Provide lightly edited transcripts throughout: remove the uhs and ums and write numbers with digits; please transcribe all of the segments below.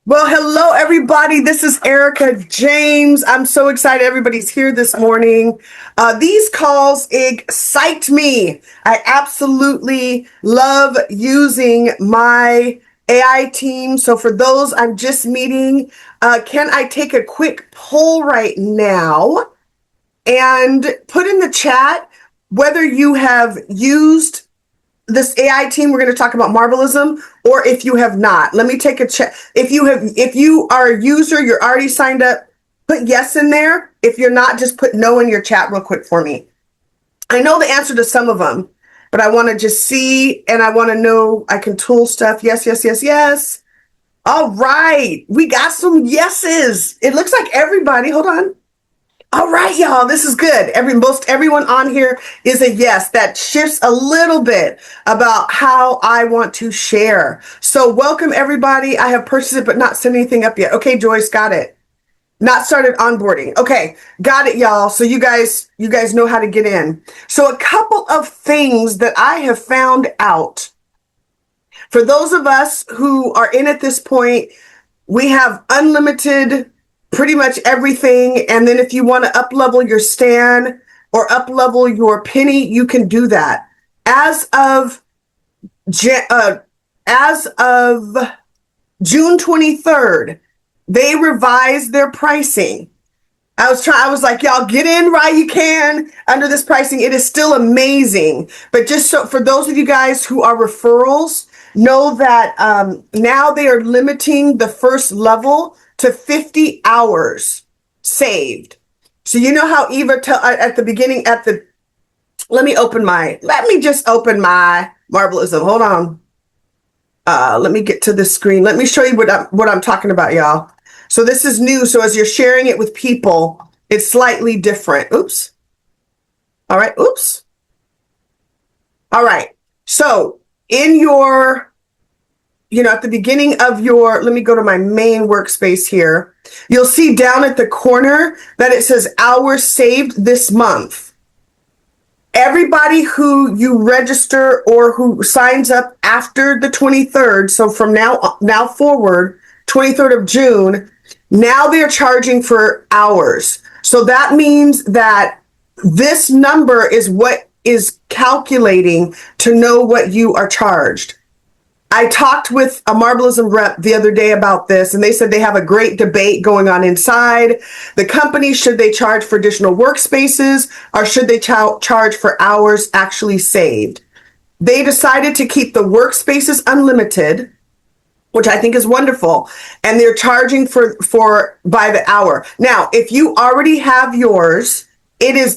Well, hello, everybody. This is Erica James. I'm so excited everybody's here this morning. These calls excite me. I absolutely love using my AI team. So for those I'm just meeting, can I take a quick poll right now and put in the chat whether you have used this AI team? We're going to talk about Marvelism, or if you have not. Let me take a check. If you are a user, you're already signed up, put yes in there. If you're not, just put no in your chat real quick for me. I know the answer to some of them, but I want to just see, and I want to know I can tool stuff. Yes, yes, yes, yes. All right. We got some yeses. It looks like everybody, hold on. All right, y'all, this is good. Most everyone on here is a yes. That shifts a little bit about how I want to share. So welcome, everybody. I have purchased it, but not sent anything up yet. Okay, Joyce, got it. Not started onboarding. Okay, got it, y'all. So you guys know how to get in. So a couple of things that I have found out. For those of us who are in at this point, we have unlimited pretty much everything. And then if you want to up level your Stan or up level your Penny, you can do that. As of June 23rd, they revised their pricing. I was like, y'all get in while you can under this pricing. It is still amazing. But just so for those of you guys who are referrals, know that now they are limiting the first level to 50 hours saved. So you know how Eva at the beginning let me just open my Marvelism. Hold on. Let me get to the screen. Let me show you what I'm talking about, y'all. So this is new. So as you're sharing it with people, it's slightly different. Oops. All right. Oops. All right. So in your at the beginning of let me go to my main workspace here. You'll see down at the corner that it says hours saved this month. Everybody who you register or who signs up after the 23rd, so from now forward, 23rd of June, now they're charging for hours. So that means that this number is what is calculating to know what you are charged. I talked with a Marvelism rep the other day about this, and they said they have a great debate going on inside the company. Should they charge for additional workspaces, or should they charge for hours actually saved? They decided to keep the workspaces unlimited, which I think is wonderful, and they're charging for by the hour. Now, if you already have yours, it's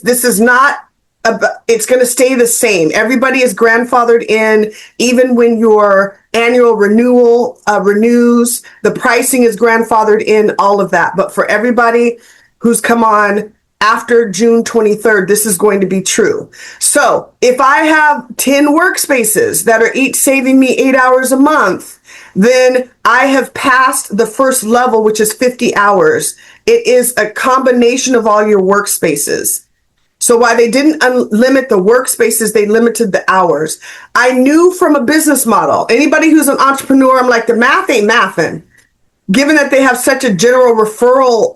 going to stay the same. Everybody is grandfathered in, even when your annual renewal renews. The pricing is grandfathered in, all of that. But for everybody who's come on after June 23rd, this is going to be true. So if I have 10 workspaces that are each saving me 8 hours a month, then I have passed the first level, which is 50 hours. It is a combination of all your workspaces. So while they didn't limit the workspaces, they limited the hours. I knew from a business model, anybody who's an entrepreneur, I'm like, the math ain't mathin'. Given that they have such a general referral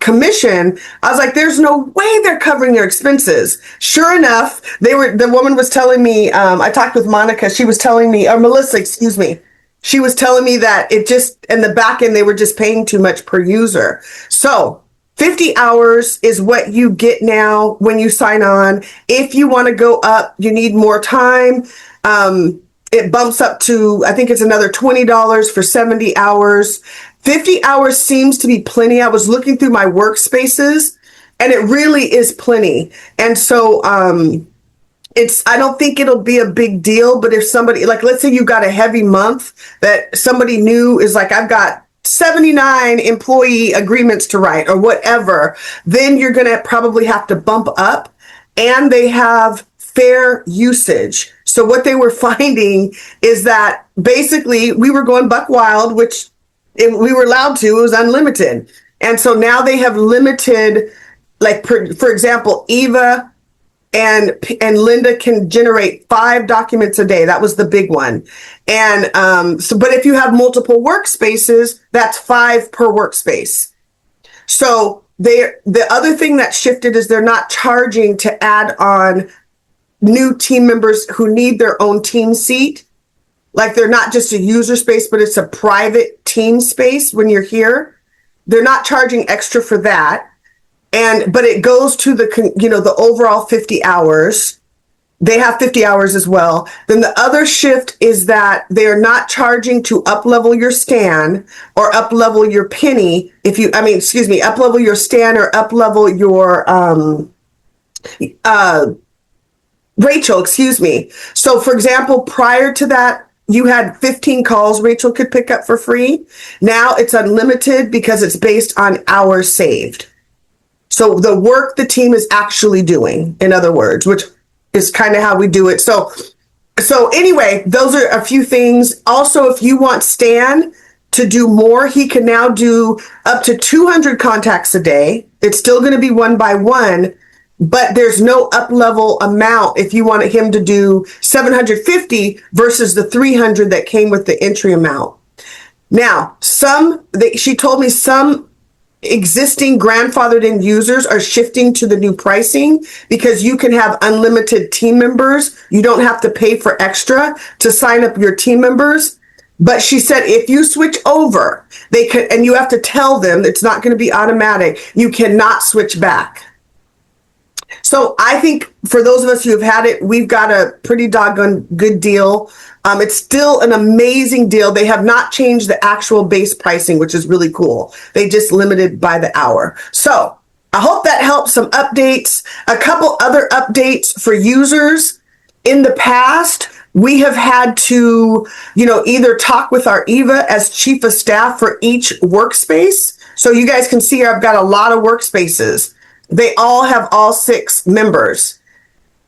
commission, I was like, there's no way they're covering their expenses. Sure enough, the woman was telling me, I talked with Monica, she was telling me, or Melissa, excuse me. She was telling me that in the back end, they were just paying too much per user. So 50 hours is what you get now when you sign on. If you want to go up, you need more time. It bumps up to, I think it's another $20 for 70 hours. 50 hours seems to be plenty. I was looking through my workspaces, and it really is plenty. And so I don't think it'll be a big deal, but if somebody, like, let's say you got a heavy month that somebody new is like, I've got 79 employee agreements to write or whatever, then you're going to probably have to bump up. And they have fair usage. So what they were finding is that basically we were going buck wild, which we were allowed to, it was unlimited. And so now they have limited, like, for example, Eva and Linda can generate 5 documents a day. That was the big one. And but if you have multiple workspaces, that's 5 per workspace. So the other thing that shifted is they're not charging to add on new team members who need their own team seat. Like they're not just a user space, but it's a private team space when you're here. They're not charging extra for that. But it goes to the overall 50 hours. They have 50 hours as well. Then the other shift is that they're not charging to up-level your scan or up-level your penny. Up-level your scan or up-level your Rachel, excuse me. So for example, prior to that, you had 15 calls Rachel could pick up for free. Now it's unlimited because it's based on hours saved. So the work the team is actually doing, in other words, which is kind of how we do it. So anyway, those are a few things. Also, if you want Stan to do more, he can now do up to 200 contacts a day. It's still going to be 1 by 1, but there's no up level amount if you wanted him to do 750 versus the 300 that came with the entry amount. Now, she told me some existing grandfathered in users are shifting to the new pricing because you can have unlimited team members. You don't have to pay for extra to sign up your team members. But she said if you switch over, they could, and you have to tell them it's not going to be automatic. You cannot switch back. So I think for those of us who have had it, we've got a pretty doggone good deal. It's still an amazing deal. They have not changed the actual base pricing, which is really cool. They just limited by the hour. So I hope that helps. Some updates, a couple other updates for users. In the past, we have had to, either talk with our Eva as chief of staff for each workspace. So you guys can see here, I've got a lot of workspaces. They all have all 6 members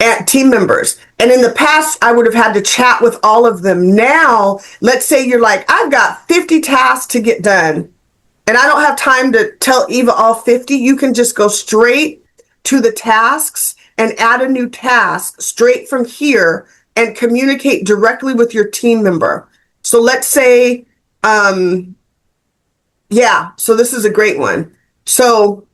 and team members. And in the past, I would have had to chat with all of them. Now, let's say you're like, I've got 50 tasks to get done and I don't have time to tell Eva all 50. You can just go straight to the tasks and add a new task straight from here and communicate directly with your team member. So let's say, so this is a great one. So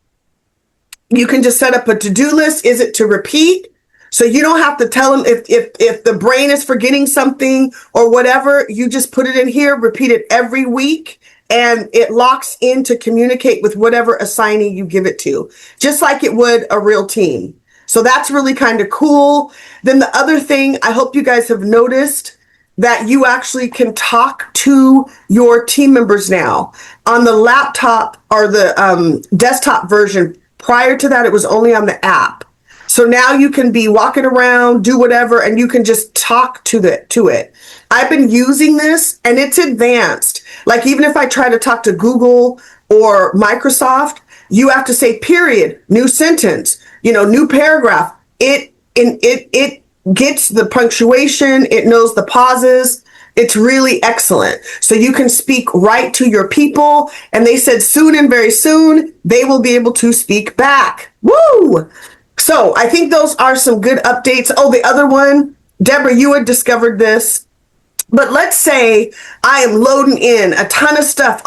you can just set up a to-do list. Is it to repeat? So you don't have to tell them if the brain is forgetting something or whatever, you just put it in here, repeat it every week, and it locks in to communicate with whatever assignee you give it to, just like it would a real team. So that's really kind of cool. Then the other thing, I hope you guys have noticed that you actually can talk to your team members now on the laptop or the desktop version. Prior to that, it was only on the app. So now you can be walking around, do whatever, and you can just talk to it. I've been using this and it's advanced. Like even if I try to talk to Google or Microsoft, you have to say period, new sentence, new paragraph. It gets the punctuation. It knows the pauses. It's really excellent. So you can speak right to your people. And they said soon and very soon, they will be able to speak back. Woo! So I think those are some good updates. Oh, the other one, Deborah, you had discovered this. But let's say I am loading in a ton of stuff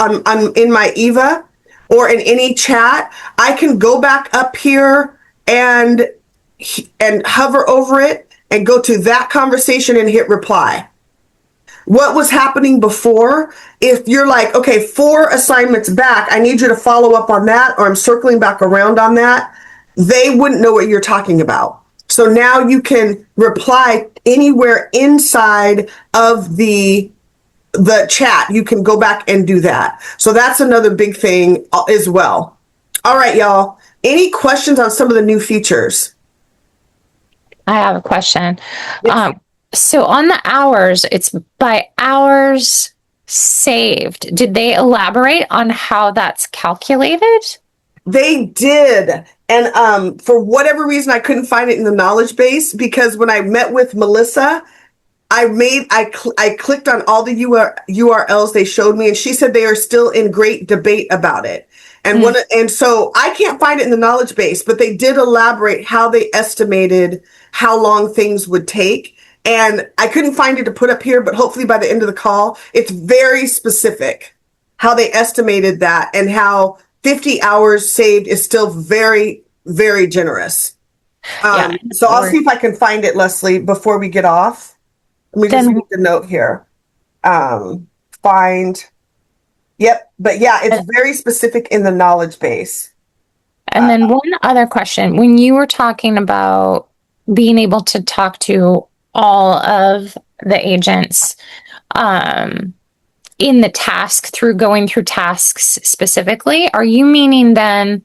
in my Eva or in any chat. I can go back up here and hover over it and go to that conversation and hit reply. What was happening before, if you're like, okay, 4 assignments back, I need you to follow up on that, or I'm circling back around on that, they wouldn't know what you're talking about. So now you can reply anywhere inside of the chat. You can go back and do that. So that's another big thing as well. All right, y'all. Any questions on some of the new features? I have a question. Yes. So on the hours, it's by hours saved. Did they elaborate on how that's calculated? They did. And for whatever reason, I couldn't find it in the knowledge base, because when I met with Melissa, I clicked on all the URLs they showed me, and she said they are still in great debate about it. And so I can't find it in the knowledge base, but they did elaborate how they estimated how long things would take. And I couldn't find it to put up here, but hopefully by the end of the call, it's very specific how they estimated that and how 50 hours saved is still very, very generous. So I'll see if I can find it, Leslie, before we get off. Let me just make the note here. Find. Yep. But yeah, it's very specific in the knowledge base. And then one other question. When you were talking about being able to talk to all of the agents in the task through going through tasks specifically, are you meaning then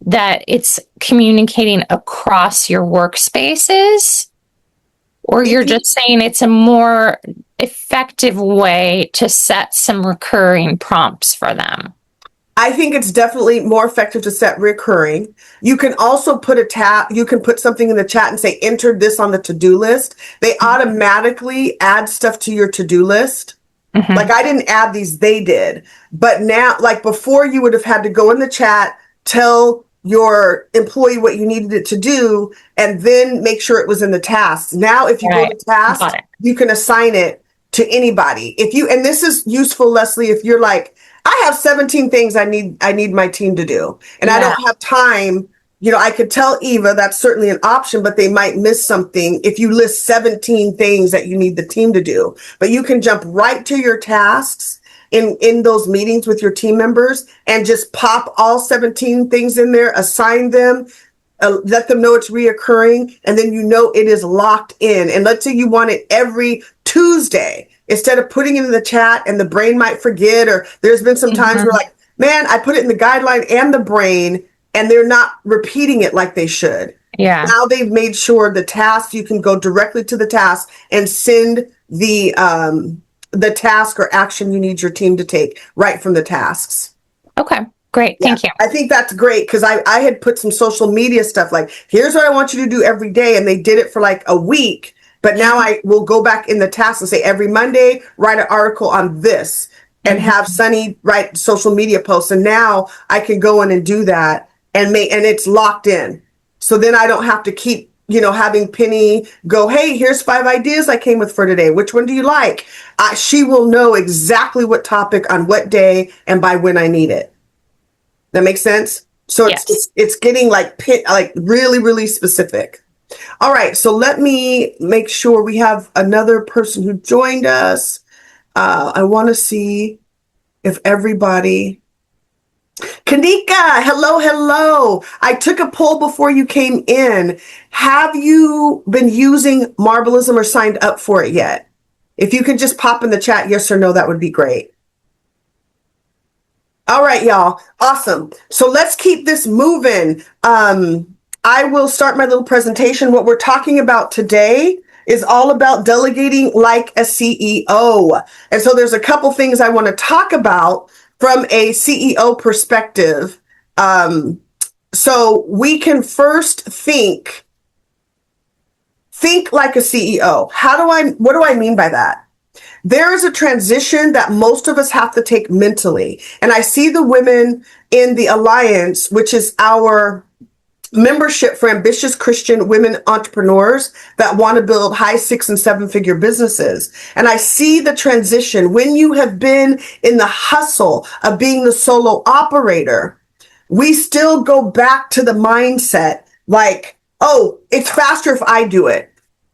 that it's communicating across your workspaces? Or you're just saying it's a more effective way to set some recurring prompts for them? I think it's definitely more effective to set recurring. You can also put you can put something in the chat and say, enter this on the to-do list. They automatically add stuff to your to-do list. Like I didn't add these, they did. But now, like before, you would have had to go in the chat, tell your employee what you needed it to do, and then make sure it was in the tasks. Now, if you go to tasks, you can assign it to anybody. And this is useful, Leslie, if you're like, I have 17 things I need my team to do, and I don't have time. I could tell Eva that's certainly an option, but they might miss something if you list 17 things that you need the team to do. But you can jump right to your tasks in those meetings with your team members and just pop all 17 things in there, assign them, let them know it's reoccurring, and then it is locked in. And let's say you want it every Tuesday, instead of putting it in the chat and the brain might forget, or there's been some times where like, man, I put it in the guideline and the brain, and they're not repeating it like they should. Yeah. Now they've made sure the task, you can go directly to the task and send the task or action you need your team to take right from the tasks. Okay, great. Thank you. I think that's great because I had put some social media stuff like, here's what I want you to do every day. And they did it for like a week. But now I will go back in the task and say, every Monday, write an article on this and have Sunny write social media posts. And now I can go in and do that and it's locked in. So then I don't have to keep having Penny go, hey, here's 5 ideas I came with for today. Which one do you like? She will know exactly what topic on what day and by when I need it. That makes sense? So it's getting like really, really specific. All right. So let me make sure we have another person who joined us. I want to see if everybody... Kanika, hello. I took a poll before you came in. Have you been using Marbleism or signed up for it yet? If you could just pop in the chat, yes or no, that would be great. All right, y'all. Awesome. So let's keep this moving. I will start my little presentation. What we're talking about today is all about delegating like a CEO. And so there's a couple things I want to talk about from a CEO perspective. So we can first think like a CEO. What do I mean by that? There is a transition that most of us have to take mentally. And I see the women in the Alliance, which is our membership for ambitious Christian women entrepreneurs that want to build high 6- and 7-figure businesses. And I see the transition when you have been in the hustle of being the solo operator. We still go back to the mindset like, oh, it's faster if I do it.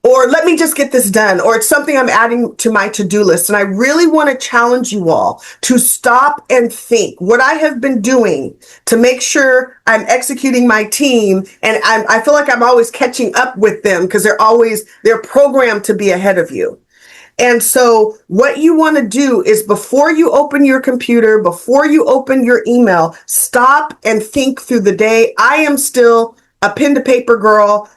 Or let me just get this done. Or it's something I'm adding to my to-do list. And I really want to challenge you all to stop and think what I have been doing to make sure I'm executing my team. And I feel like I'm always catching up with them because they're programmed to be ahead of you. And so what you want to do is before you open your computer, before you open your email, stop and think through the day. I am still a pen to paper girl.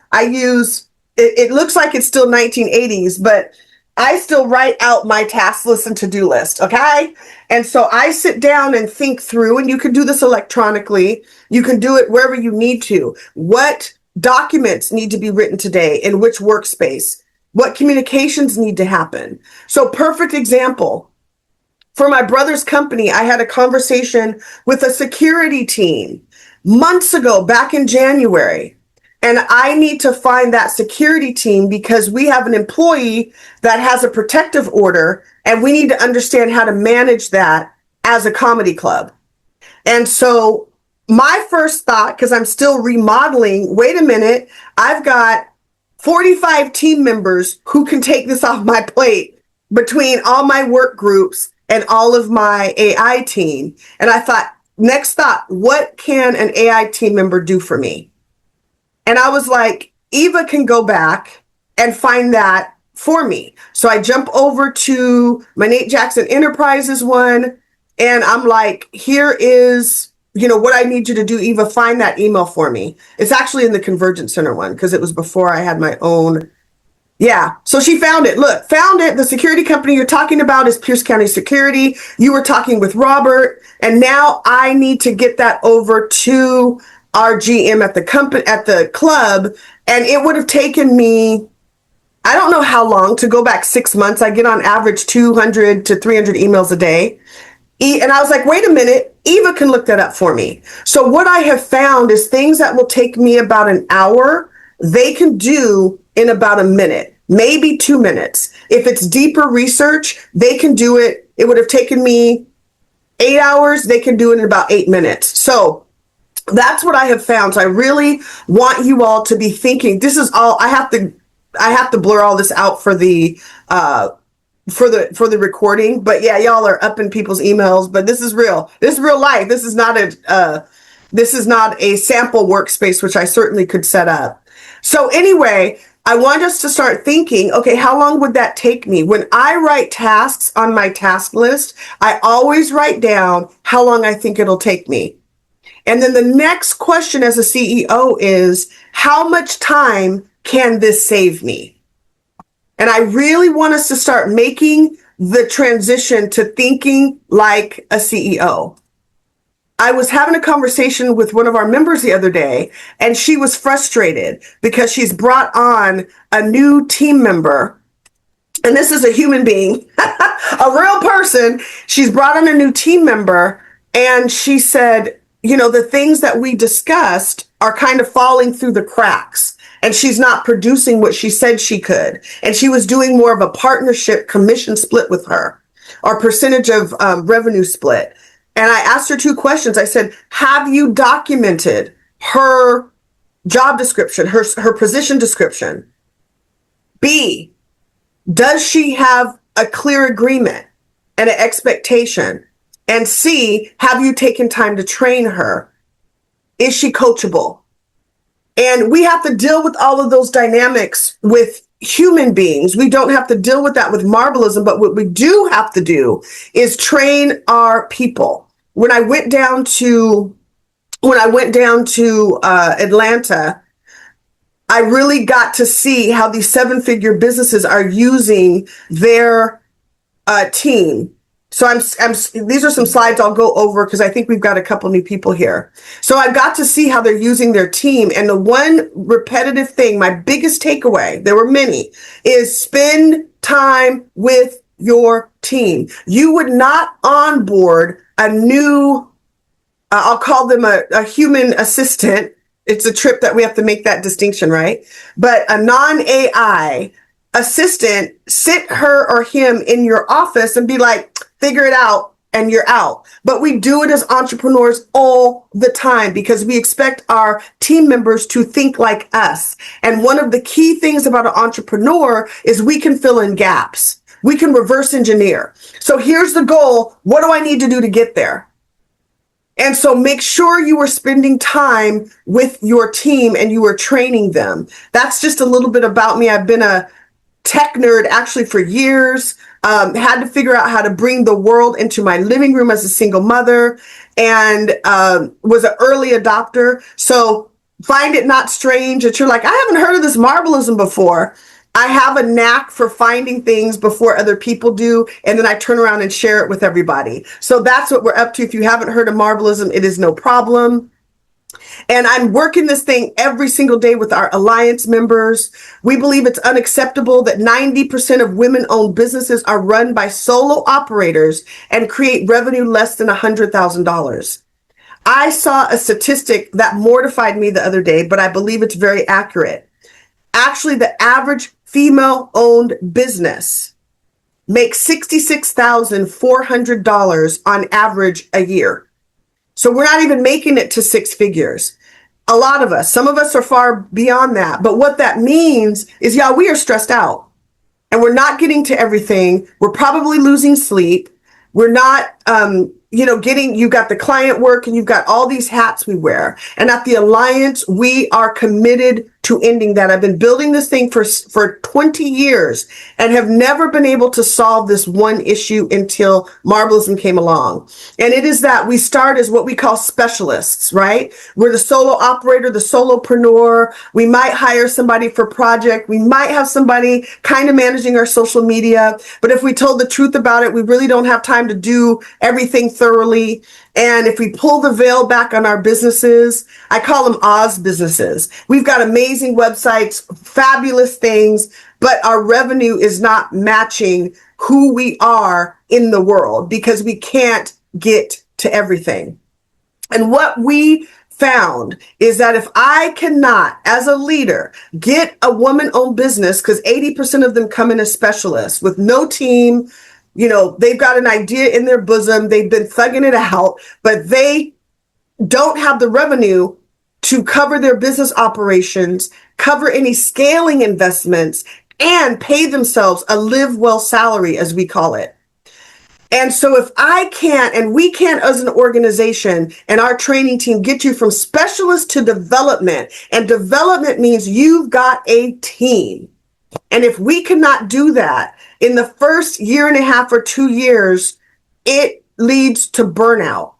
It looks like it's still 1980s, but I still write out my task list and to-do list, okay? And so I sit down and think through, and you can do this electronically. You can do it wherever you need to. What documents need to be written today in which workspace? What communications need to happen? So perfect example. For my brother's company, I had a conversation with a security team months ago, back in January. And I need to find that security team because we have an employee that has a protective order and we need to understand how to manage that as a comedy club. And so my first thought, because I'm still remodeling, wait a minute, I've got 45 team members who can take this off my plate between all my work groups and all of my AI team. And I thought, next thought, what can an AI team member do for me? And I was like, Eva can go back and find that for me. So I jump over to my Nate Jackson Enterprises one, and I'm like, here is, what I need you to do, Eva, find that email for me. It's actually in the Convergence Center one because it was before I had my own. Yeah. So she found it. Look, found it. The security company you're talking about is Pierce County Security. You were talking with Robert, and now I need to get that over to our GM at the company, at the club. And it would have taken me, I don't know how long, to go back 6 months. I get on average 200 to 300 emails a day. And I was like, wait a minute, Eva can look that up for me. So what I have found is things that will take me about an hour, they can do in about a minute, maybe 2 minutes. If it's deeper research, they can do it. It would have taken me 8 hours. They can do it in about 8 minutes. So that's what I have found. So I really want you all to be thinking, this is all I have to blur all this out for the recording. But yeah, y'all are up in people's emails, but this is real. This is real life. This is not a sample workspace, which I certainly could set up. So anyway, I want us to start thinking, okay, how long would that take me? When I write tasks on my task list, I always write down how long I think it'll take me. And then the next question as a CEO is, how much time can this save me? And I really want us to start making the transition to thinking like a CEO. I was having a conversation with one of our members the other day, and she was frustrated because she's brought on a new team member. And this is a human being, a real person. She's brought on a new team member, and she said, the things that we discussed are kind of falling through the cracks, and she's not producing what she said she could. And she was doing more of a partnership commission split with her, or percentage of revenue split. And I asked her 2 questions. I said, have you documented her job description, her position description? B, does she have a clear agreement and an expectation? And C, have you taken time to train her? Is she coachable? And we have to deal with all of those dynamics with human beings. We don't have to deal with that with Marbleism, but what we do have to do is train our people. When I went down to Atlanta, I really got to see how these 7-figure businesses are using their team. So these are some slides I'll go over because I think we've got a couple new people here. So I got to see how they're using their team. And the one repetitive thing, my biggest takeaway, there were many, is spend time with your team. You would not onboard a new, I'll call them a human assistant. It's a trip that we have to make that distinction, right? But a non-AI assistant, sit her or him in your office and be like, figure it out, and you're out. But we do it as entrepreneurs all the time because we expect our team members to think like us. And one of the key things about an entrepreneur is we can fill in gaps. We can reverse engineer. So here's the goal. What do I need to do to get there? And so make sure you are spending time with your team and you are training them. That's just a little bit about me. I've been a tech nerd actually for years. Had to figure out how to bring the world into my living room as a single mother, and was an early adopter. So find it not strange that you're like, I haven't heard of this Marbleism before. I have a knack for finding things before other people do, and then I turn around and share it with everybody. So that's what we're up to. If you haven't heard of Marbleism, it is no problem. And I'm working this thing every single day with our alliance members. We believe it's unacceptable that 90% of women-owned businesses are run by solo operators and create revenue less than $100,000. I saw a statistic that mortified me the other day, but I believe it's very accurate. Actually, the average female-owned business makes $66,400 on average a year. So we're not even making it to six figures. A lot of us, some of us are far beyond that. But what that means is, y'all, we are stressed out and we're not getting to everything. We're probably losing sleep. We're not, you've got the client work and you've got all these hats we wear. And at the Alliance, we are committed to ending that. I've been building this thing for 20 years and have never been able to solve this one issue until Marblism came along. And it is that we start as what we call specialists, right? We're the solo operator, the solopreneur. We might hire somebody for project. We might have somebody kind of managing our social media. But if we told the truth about it, we really don't have time to do everything thoroughly. And if we pull the veil back on our businesses, I call them Oz businesses. We've got amazing websites, fabulous things, but our revenue is not matching who we are in the world because we can't get to everything. And what we found is that if I cannot, as a leader, get a woman-owned business, because 80% of them come in as specialists with no team, they've got an idea in their bosom. They've been thugging it out, but they don't have the revenue to cover their business operations, cover any scaling investments, and pay themselves a live well salary, as we call it. And so if I can't, and we can't as an organization and our training team get you from specialist to development, and development means you've got a team. And if we cannot do that in the first year and a half or 2 years, it leads to burnout.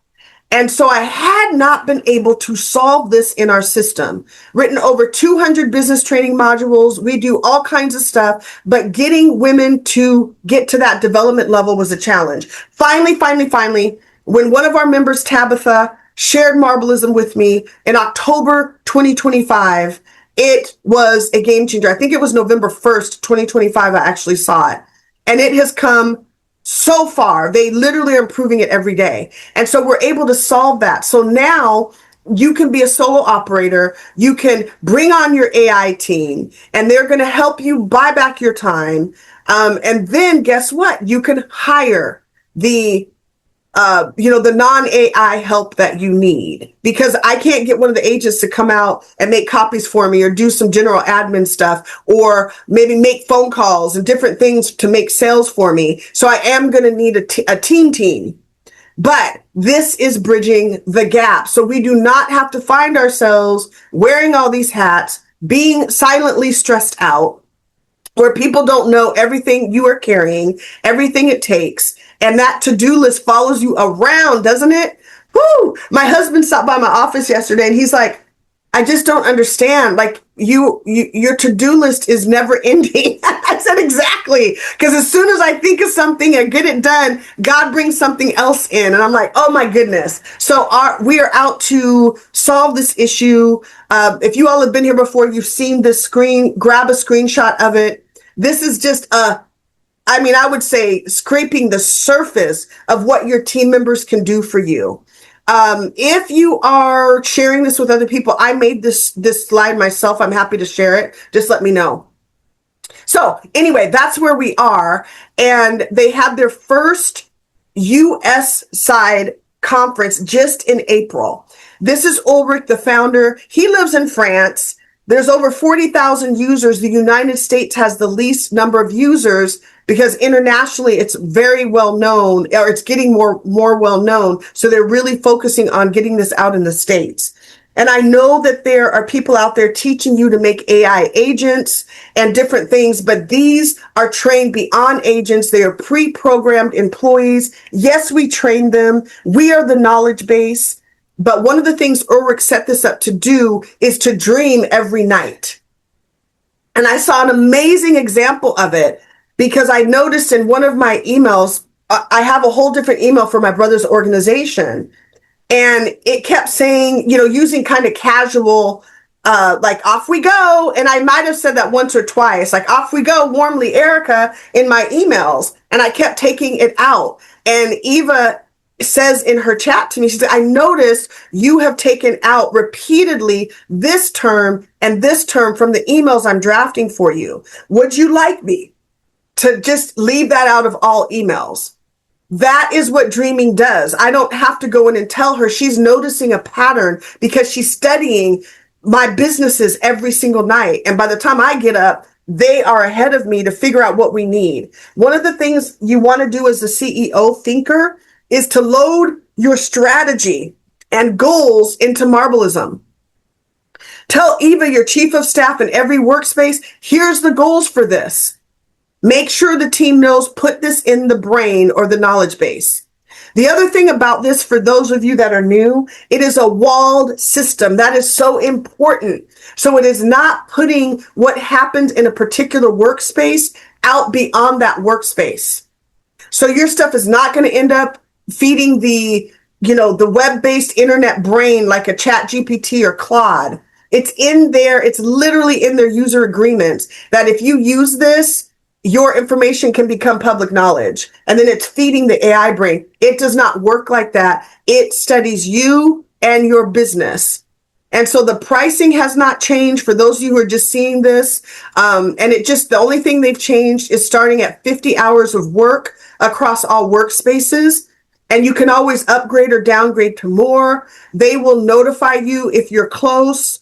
And so I had not been able to solve this in our system. Written over 200 business training modules. We do all kinds of stuff, but getting women to get to that development level was a challenge. Finally, when one of our members, Tabitha, shared Marblism with me in October 2025, it was a game changer. I think it was November 1st, 2025, I actually saw it. And it has come so far. They literally are improving it every day. And so we're able to solve that. So now you can be a solo operator. You can bring on your AI team and they're going to help you buy back your time. And then guess what? You can hire the non-AI help that you need, because I can't get one of the agents to come out and make copies for me or do some general admin stuff or maybe make phone calls and different things to make sales for me. So I am going to need a team. But this is bridging the gap. So we do not have to find ourselves wearing all these hats, being silently stressed out, where people don't know everything you are carrying, everything it takes. And that to-do list follows you around, doesn't it? Woo! My husband stopped by my office yesterday and he's like, I just don't understand. Like your to-do list is never ending. I said, exactly. Because as soon as I think of something and get it done, God brings something else in. And I'm like, oh my goodness. So we are out to solve this issue. If you all have been here before, you've seen this screen, grab a screenshot of it. This is just I would say scraping the surface of what your team members can do for you. If you are sharing this with other people, I made this slide myself. I'm happy to share it. Just let me know. So anyway, that's where we are. And they had their first US side conference just in April. This is Ulrich, the founder. He lives in France. There's over 40,000 users. The United States has the least number of users because internationally it's very well known, or it's getting more well known. So they're really focusing on getting this out in the States. And I know that there are people out there teaching you to make AI agents and different things, but these are trained beyond agents. They are pre-programmed employees. Yes, we train them. We are the knowledge base. But one of the things Ulrich set this up to do is to dream every night. And I saw an amazing example of it because I noticed in one of my emails, I have a whole different email for my brother's organization. And it kept saying, using kind of casual, like off we go. And I might have said that once or twice, like off we go, warmly, Ericka, in my emails. And I kept taking it out. And Eva says in her chat to me, she said, I noticed you have taken out repeatedly this term and this term from the emails I'm drafting for you. Would you like me to just leave that out of all emails? That is what dreaming does. I don't have to go in and tell her. She's noticing a pattern because she's studying my businesses every single night. And by the time I get up, they are ahead of me to figure out what we need. One of the things you want to do as a CEO thinker is to load your strategy and goals into Marbleism. Tell Eva, your chief of staff in every workspace, here's the goals for this. Make sure the team knows, put this in the brain or the knowledge base. The other thing about this, for those of you that are new, it is a walled system. That is so important. So it is not putting what happened in a particular workspace out beyond that workspace. So your stuff is not going to end up feeding the web-based internet brain like a Chat GPT or Claude. It's in there. It's literally in their user agreements that if you use this, your information can become public knowledge. And then it's feeding the AI brain. It does not work like that. It studies you and your business. And so the pricing has not changed for those of you who are just seeing this. And the only thing they've changed is starting at 50 hours of work across all workspaces. And you can always upgrade or downgrade to more. They will notify you if you're close.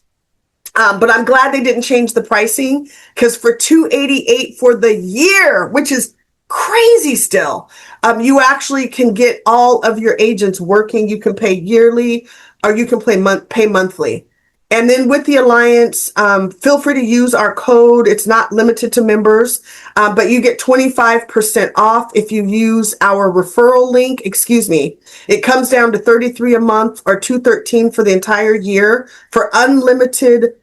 But I'm glad they didn't change the pricing, because for $288 for the year, which is crazy still, you actually can get all of your agents working. You can pay yearly or you can pay monthly. And then with the Alliance, feel free to use our code. It's not limited to members, but you get 25% off if you use our referral link. It comes down to $33 a month or $213 for the entire year for unlimited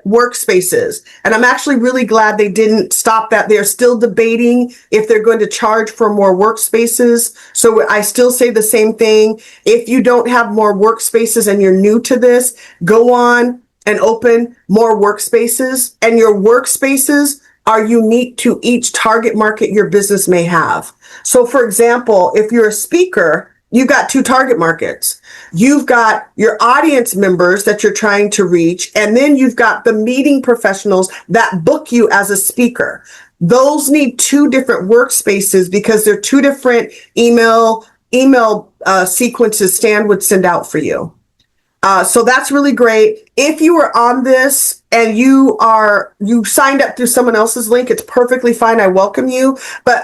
workspaces. And I'm actually really glad they didn't stop that. They're still debating if they're going to charge for more workspaces. So I still say the same thing. If you don't have more workspaces and you're new to this, go on and open more workspaces. And your workspaces are unique to each target market your business may have. So for example, if you're a speaker, you've got two target markets. You've got your audience members that you're trying to reach, and then you've got the meeting professionals that book you as a speaker. Those need two different workspaces because they're two different email sequences Stan would send out for you. So that's really great. If you were on this and you signed up through someone else's link, it's perfectly fine. I welcome you.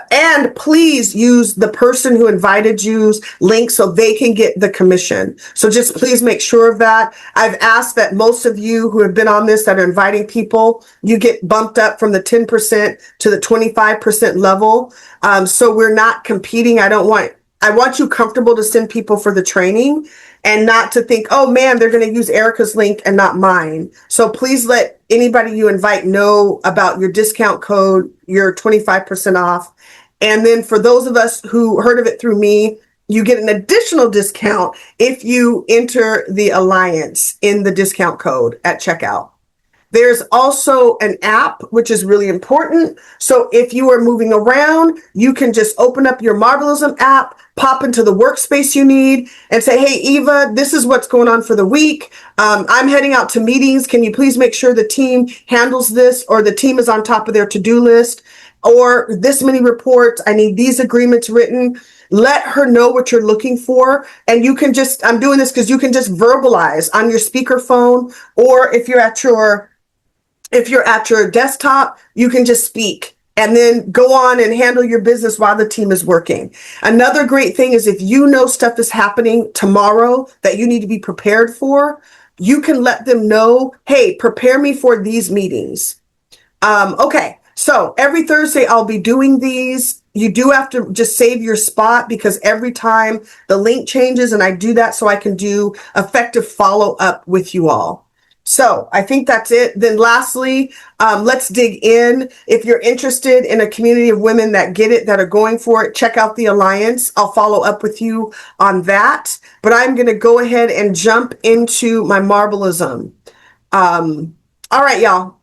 And please use the person who invited you's link so they can get the commission. So just please make sure of that. I've asked that most of you who have been on this that are inviting people, you get bumped up from the 10% to the 25% level. So we're not competing. I want you comfortable to send people for the training and not to think, oh man, they're going to use Ericka's link and not mine. So please let anybody you invite know about your discount code, your 25% off. And then for those of us who heard of it through me, you get an additional discount if you enter the Alliance in the discount code at checkout. There's also an app, which is really important. So if you are moving around, you can just open up your Marbleism app, pop into the workspace you need and say, hey, Eva, this is what's going on for the week. I'm heading out to meetings. Can you please make sure the team handles this, or the team is on top of their to-do list, or this many reports. I need these agreements written. Let her know what you're looking for. And you can I'm doing this because you can just verbalize on your speakerphone, or if you're at your desktop, you can just speak and then go on and handle your business while the team is working. Another great thing is if you know stuff is happening tomorrow that you need to be prepared for, you can let them know, hey, prepare me for these meetings. Okay, so every Thursday I'll be doing these. You do have to just save your spot because every time the link changes, and I do that so I can do effective follow-up with you all. So I think that's it. Then lastly, let's dig in. If you're interested in a community of women that get it, that are going for it, check out the Alliance. I'll follow up with you on that. But I'm going to go ahead and jump into my Marbleism. All right, y'all.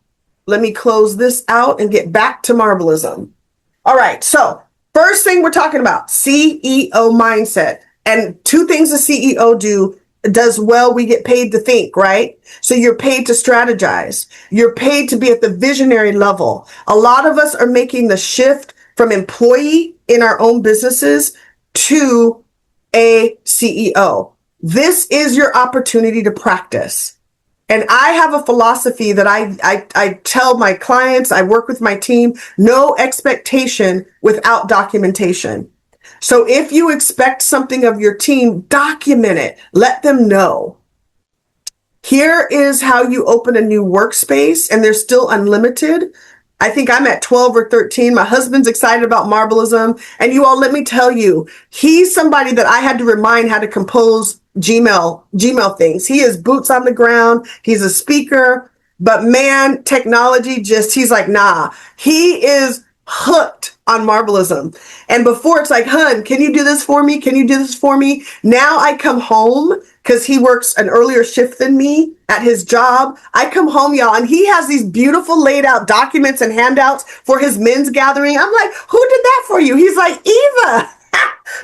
Let me close this out and get back to Marbleism. All right. So first thing we're talking about, CEO mindset. And two things a CEO does well, we get paid to think, right? So you're paid to strategize. You're paid to be at the visionary level. A lot of us are making the shift from employee in our own businesses to a CEO. This is your opportunity to practice. And I have a philosophy that I tell my clients, I work with my team, no expectation without documentation. So if you expect something of your team, document it. Let them know. Here is how you open a new workspace, and they're still unlimited. I think I'm at 12 or 13. My husband's excited about Marbleism. And you all, let me tell you, he's somebody that I had to remind how to compose Gmail things. He is boots on the ground. He's a speaker. But man, technology he's like, nah. He is hooked on Marbleism. And before it's like, hun, can you do this for me? Can you do this for me? Now I come home because he works an earlier shift than me at his job. I come home, y'all, and he has these beautiful laid out documents and handouts for his men's gathering. I'm like, who did that for you? He's like, Eva.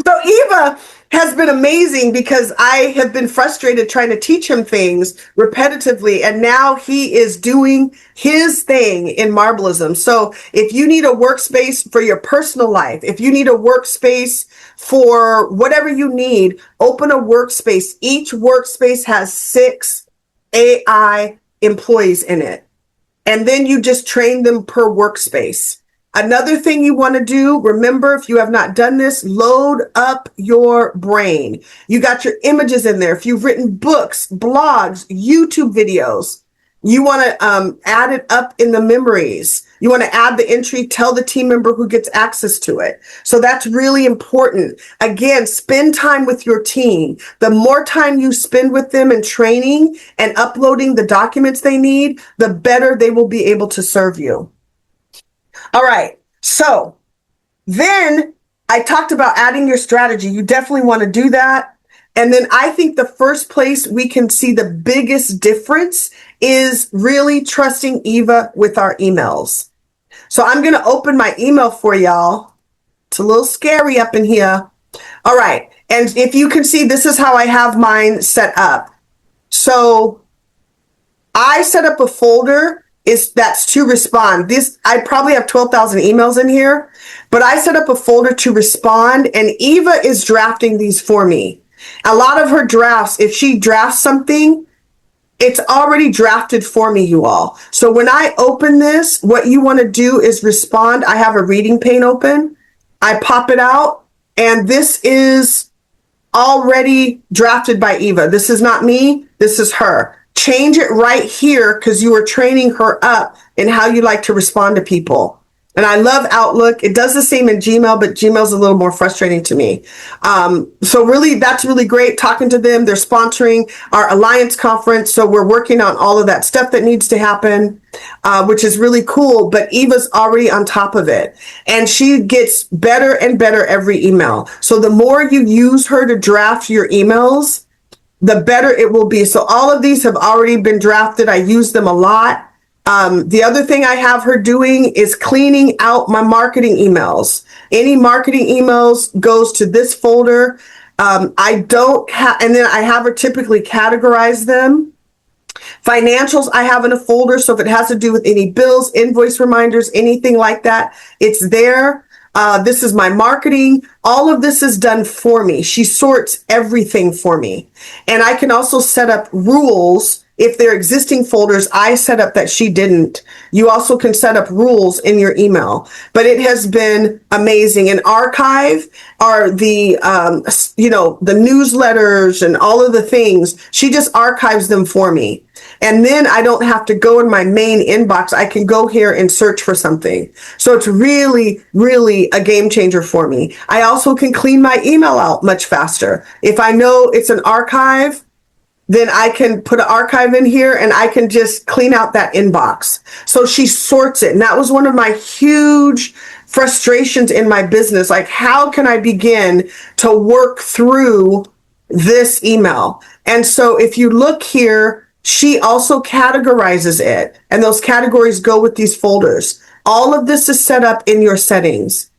So Eva has been amazing because I have been frustrated trying to teach him things repetitively. And now he is doing his thing in Marbleism. So if you need a workspace for your personal life, if you need a workspace for whatever you need, open a workspace. Each workspace has 6 AI employees in it. And then you just train them per workspace. Another thing you want to do, remember, if you have not done this, load up your brain. You got your images in there. If you've written books, blogs, YouTube videos, you want to add it up in the memories. You want to add the entry, tell the team member who gets access to it. So that's really important. Again, spend time with your team. The more time you spend with them in training and uploading the documents they need, the better they will be able to serve you. All right. So then I talked about adding your strategy. You definitely want to do that. And then I think the first place we can see the biggest difference is really trusting Eva with our emails. So I'm going to open my email for y'all. It's a little scary up in here. All right. And if you can see, this is how I have mine set up. So I set up a folder that's to respond. I probably have 12,000 emails in here, but I set up a folder to respond, and Eva is drafting these for me. A lot of her drafts, if she drafts something, it's already drafted for me, you all. So when I open this, what you want to do is respond. I have a reading pane open. I pop it out, and this is already drafted by Eva. This is not me. This is her. Change it right here because you are training her up in how you like to respond to people. And I love Outlook. It does the same in Gmail, but Gmail's a little more frustrating to me. So really, that's really great talking to them. They're sponsoring our Alliance conference. So we're working on all of that stuff that needs to happen, which is really cool. But Eva's already on top of it. And she gets better and better every email. So the more you use her to draft your emails, the better it will be. So all of these have already been drafted. I use them a lot. The other thing I have her doing is cleaning out my marketing emails. Any marketing emails goes to this folder. I don't have, and then I have her typically categorize them. Financials I have in a folder. So if it has to do with any bills, invoice reminders, anything like that, it's there. This is my marketing. All of this is done for me. She sorts everything for me. And I can also set up rules. If they're existing folders, I set up that she didn't. You also can set up rules in your email. But it has been amazing. And archive are the, the newsletters and all of the things. She just archives them for me. And then I don't have to go in my main inbox. I can go here and search for something. So it's really, really a game changer for me. I also can clean my email out much faster. If I know it's an archive, then I can put an archive in here and I can just clean out that inbox. So she sorts it. And that was one of my huge frustrations in my business. Like, how can I begin to work through this email? And so if you look here, she also categorizes it. And those categories go with these folders. All of this is set up in your settings.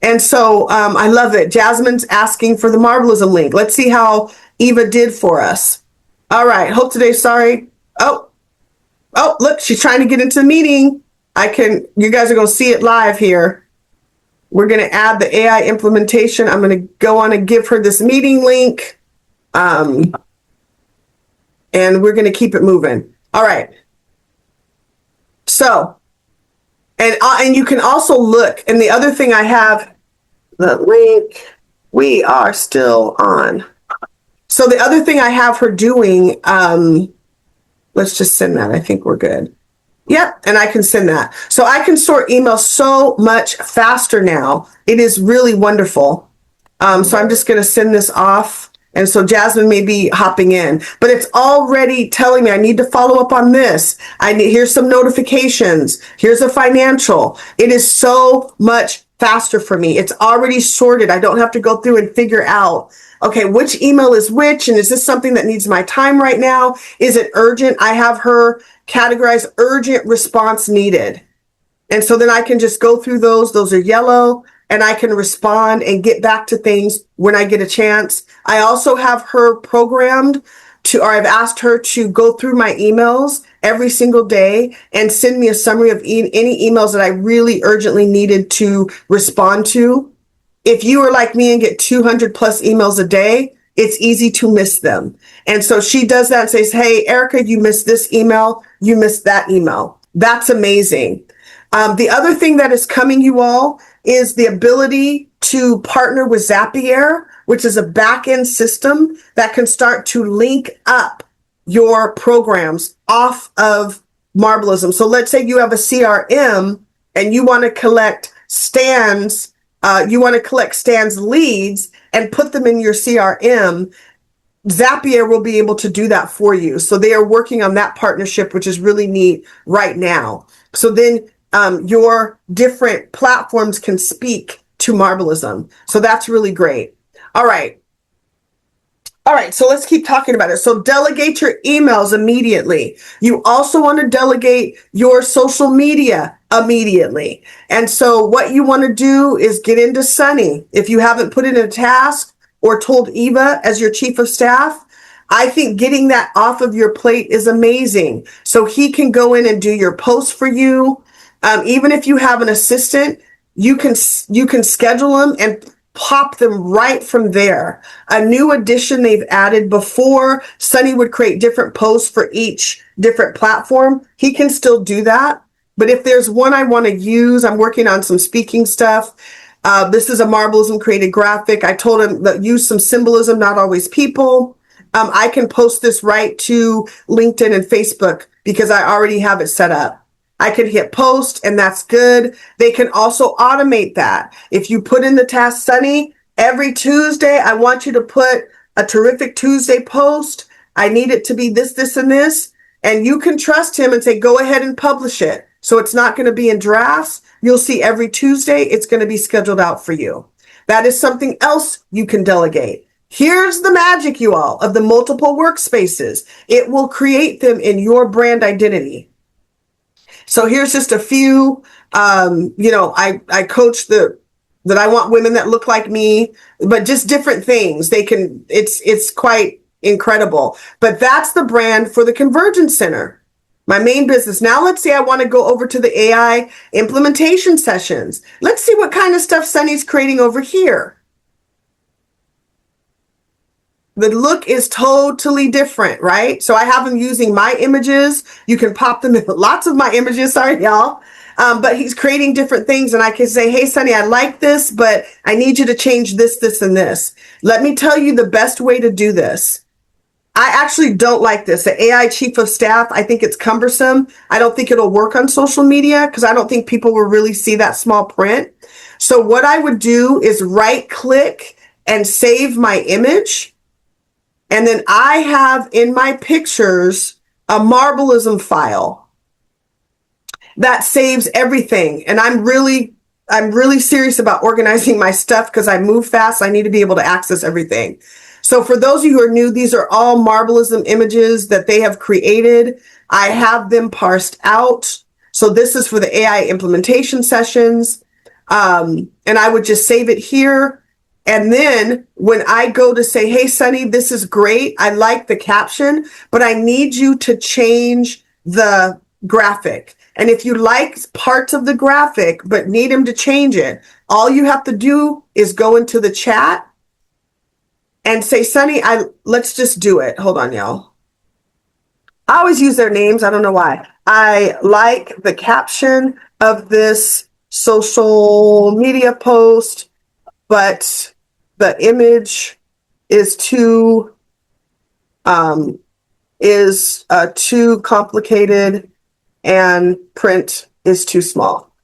And so I love it. Jasmine's asking for the Marbleism link. Let's see how Eva did for us. All right. Hope today's sorry. Oh, look, she's trying to get into the meeting. You guys are going to see it live here. We're going to add the AI implementation. I'm going to go on and give her this meeting link. And we're going to keep it moving. All right. So, and you can also look, and the other thing I have, the link, we are still on. So the other thing I have her doing, let's just send that. I think we're good. Yep, and I can send that. So I can sort emails so much faster now. It is really wonderful. So I'm just going to send this off. And so Jasmine may be hopping in, but it's already telling me I need to follow up on this. Here's some notifications. Here's a financial. It is so much faster for me. It's already sorted. I don't have to go through and figure out, okay, which email is which, and is this something that needs my time right now? Is it urgent? I have her categorize urgent response needed. And so then I can just go through those. Those are yellow, and I can respond and get back to things when I get a chance. I also have her programmed to, or I've asked her to go through my emails every single day and send me a summary of any emails that I really urgently needed to respond to. If you are like me and get 200 plus emails a day, it's easy to miss them. And so she does that and says, hey, Ericka, you missed this email. You missed that email. That's amazing. The other thing that is coming, you all, is the ability to partner with Zapier, which is a back-end system that can start to link up your programs off of Marbleism. So let's say you have a CRM and you want to collect Stan's leads and put them in your CRM. Zapier will be able to do that for you. So they are working on that partnership, which is really neat right now. So then your different platforms can speak to Marbleism. So that's really great. All right. So let's keep talking about it. So delegate your emails immediately. You also want to delegate your social media immediately. And so what you want to do is get into Sunny. If you haven't put in a task or told Eva as your chief of staff, I think getting that off of your plate is amazing. So he can go in and do your posts for you. Even if you have an assistant, you can schedule them and pop them right from there. A new addition they've added before, Sunny would create different posts for each different platform. He can still do that. But if there's one I want to use, I'm working on some speaking stuff. This is a Marbleism created graphic. I told him that use some symbolism, not always people. I can post this right to LinkedIn and Facebook because I already have it set up. I can hit post and that's good. They can also automate that. If you put in the task, Sunny, every Tuesday, I want you to put a terrific Tuesday post. I need it to be this, this, and this. And you can trust him and say, go ahead and publish it. So it's not going to be in drafts. You'll see every Tuesday, it's going to be scheduled out for you. That is something else you can delegate. Here's the magic, you all, of the multiple workspaces. It will create them in your brand identity. So here's just a few, I coach that I want women that look like me, but just different things. It's quite incredible. But that's the brand for the Convergence Center, my main business. Now let's say I want to go over to the AI implementation sessions. Let's see what kind of stuff Sunny's creating over here. The look is totally different, right? So I have him using my images. You can pop them in lots of my images. Sorry, y'all. But he's creating different things. And I can say, hey, Sunny, I like this, but I need you to change this, this, and this. Let me tell you the best way to do this. I actually don't like this. The AI chief of staff, I think it's cumbersome. I don't think it'll work on social media because I don't think people will really see that small print. So what I would do is right click and save my image. And then I have in my pictures a Marbleism file that saves everything. And I'm really serious about organizing my stuff because I move fast. I need to be able to access everything. So for those of you who are new, these are all Marbleism images that they have created. I have them parsed out. So this is for the AI implementation sessions. And I would just save it here. And then when I go to say, hey, Sunny, this is great. I like the caption, but I need you to change the graphic. And if you like parts of the graphic, but need him to change it, all you have to do is go into the chat and say, Sunny, let's just do it. Hold on, y'all. I always use their names. I don't know why. I like the caption of this social media post, but the image is too complicated and print is too small.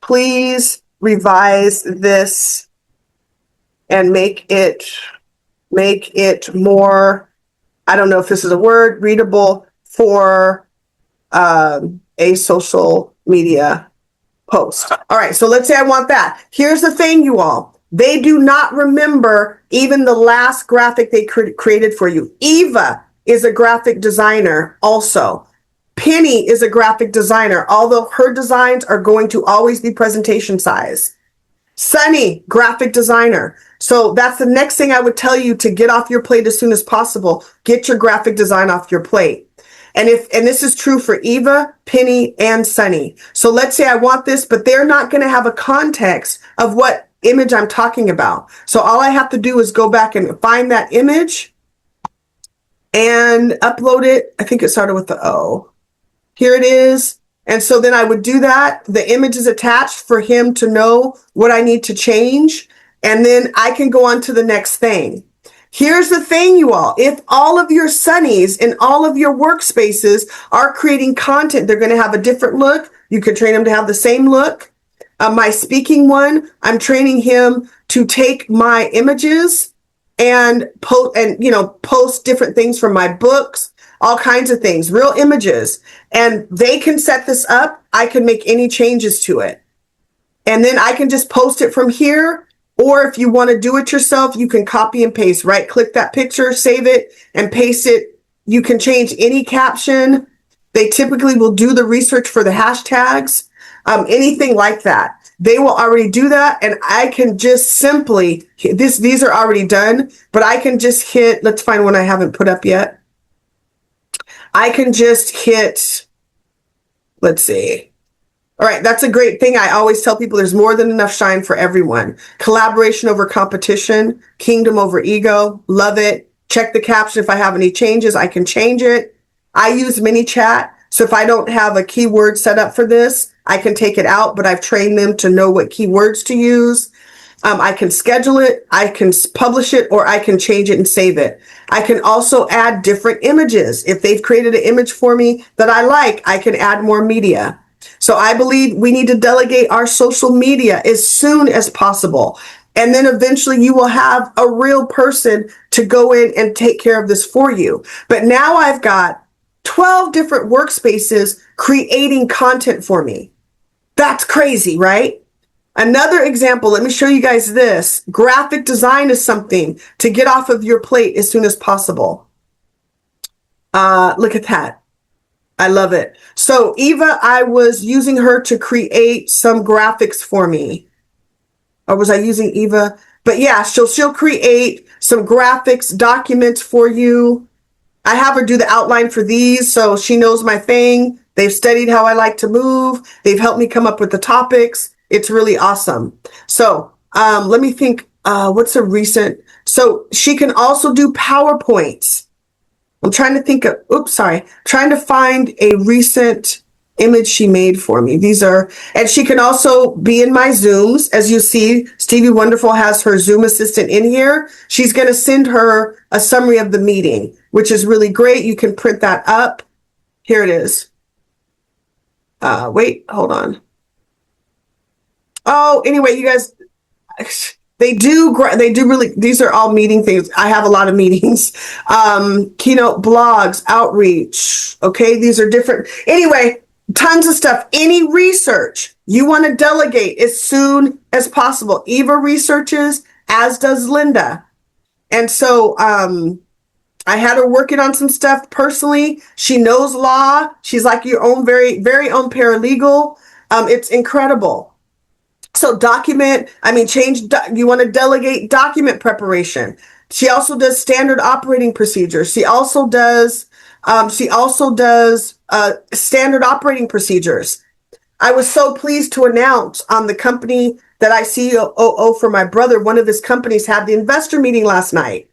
Please revise this and make it more, I don't know if this is a word, readable for a social media post. All right, so let's say I want that. Here's the thing, you all. They do not remember even the last graphic they created for you. Eva is a graphic designer also. Penny is a graphic designer, although her designs are going to always be presentation size. Sunny, graphic designer. So that's the next thing I would tell you to get off your plate as soon as possible. Get your graphic design off your plate. And this is true for Eva, Penny, and Sunny. So let's say I want this, but they're not going to have a context of what image I'm talking about. So all I have to do is go back and find that image and upload it. I think it started with the O. Here it is. And so then I would do that. The image is attached for him to know what I need to change. And then I can go on to the next thing. Here's the thing, you all. If all of your Sunnies in all of your workspaces are creating content, they're going to have a different look. You could train them to have the same look. My speaking one, I'm training him to take my images and post different things from my books, all kinds of things, real images. And they can set this up. I can make any changes to it. And then I can just post it from here. Or if you want to do it yourself, you can copy and paste, right? Click that picture, save it, and paste it. You can change any caption. They typically will do the research for the hashtags, anything like that. They will already do that. And I can just simply, these are already done, but I can just hit, let's find one I haven't put up yet. I can just hit, let's see. All right, that's a great thing. I always tell people there's more than enough shine for everyone. Collaboration over competition, kingdom over ego, love it. Check the caption. If I have any changes, I can change it. I use mini chat. So if I don't have a keyword set up for this, I can take it out, but I've trained them to know what keywords to use. I can schedule it, I can publish it, or I can change it and save it. I can also add different images. If they've created an image for me that I like, I can add more media. So I believe we need to delegate our social media as soon as possible. And then eventually you will have a real person to go in and take care of this for you. But now I've got 12 different workspaces creating content for me. That's crazy, right? Another example, let me show you guys this. Graphic design is something to get off of your plate as soon as possible. Look at that. I love it. So Eva, I was using her to create some graphics for me. Or was I using Eva? But yeah, she'll create some graphics documents for you. I have her do the outline for these, so she knows my thing. They've studied how I like to move. They've helped me come up with the topics. It's really awesome. So let me think, what's a recent? So she can also do PowerPoints. I'm trying to think of, trying to find a recent image she made for me. And she can also be in my Zooms. As you see, Stevie Wonderful has her Zoom assistant in here. She's going to send her a summary of the meeting, which is really great. You can print that up. Here it is. Wait, hold on. Oh, anyway, you guys, They do really, these are all meeting things. I have a lot of meetings. Keynote blogs, outreach. Okay, these are different. Anyway, tons of stuff. Any research you want to delegate as soon as possible. Eva researches, as does Linda. And so I had her working on some stuff personally. She knows law. She's like your own very own paralegal. It's incredible. So you want to delegate document preparation. She also does standard operating procedures. She also does standard operating procedures. I was so pleased to announce on the company that I COO for my brother, one of his companies had the investor meeting last night.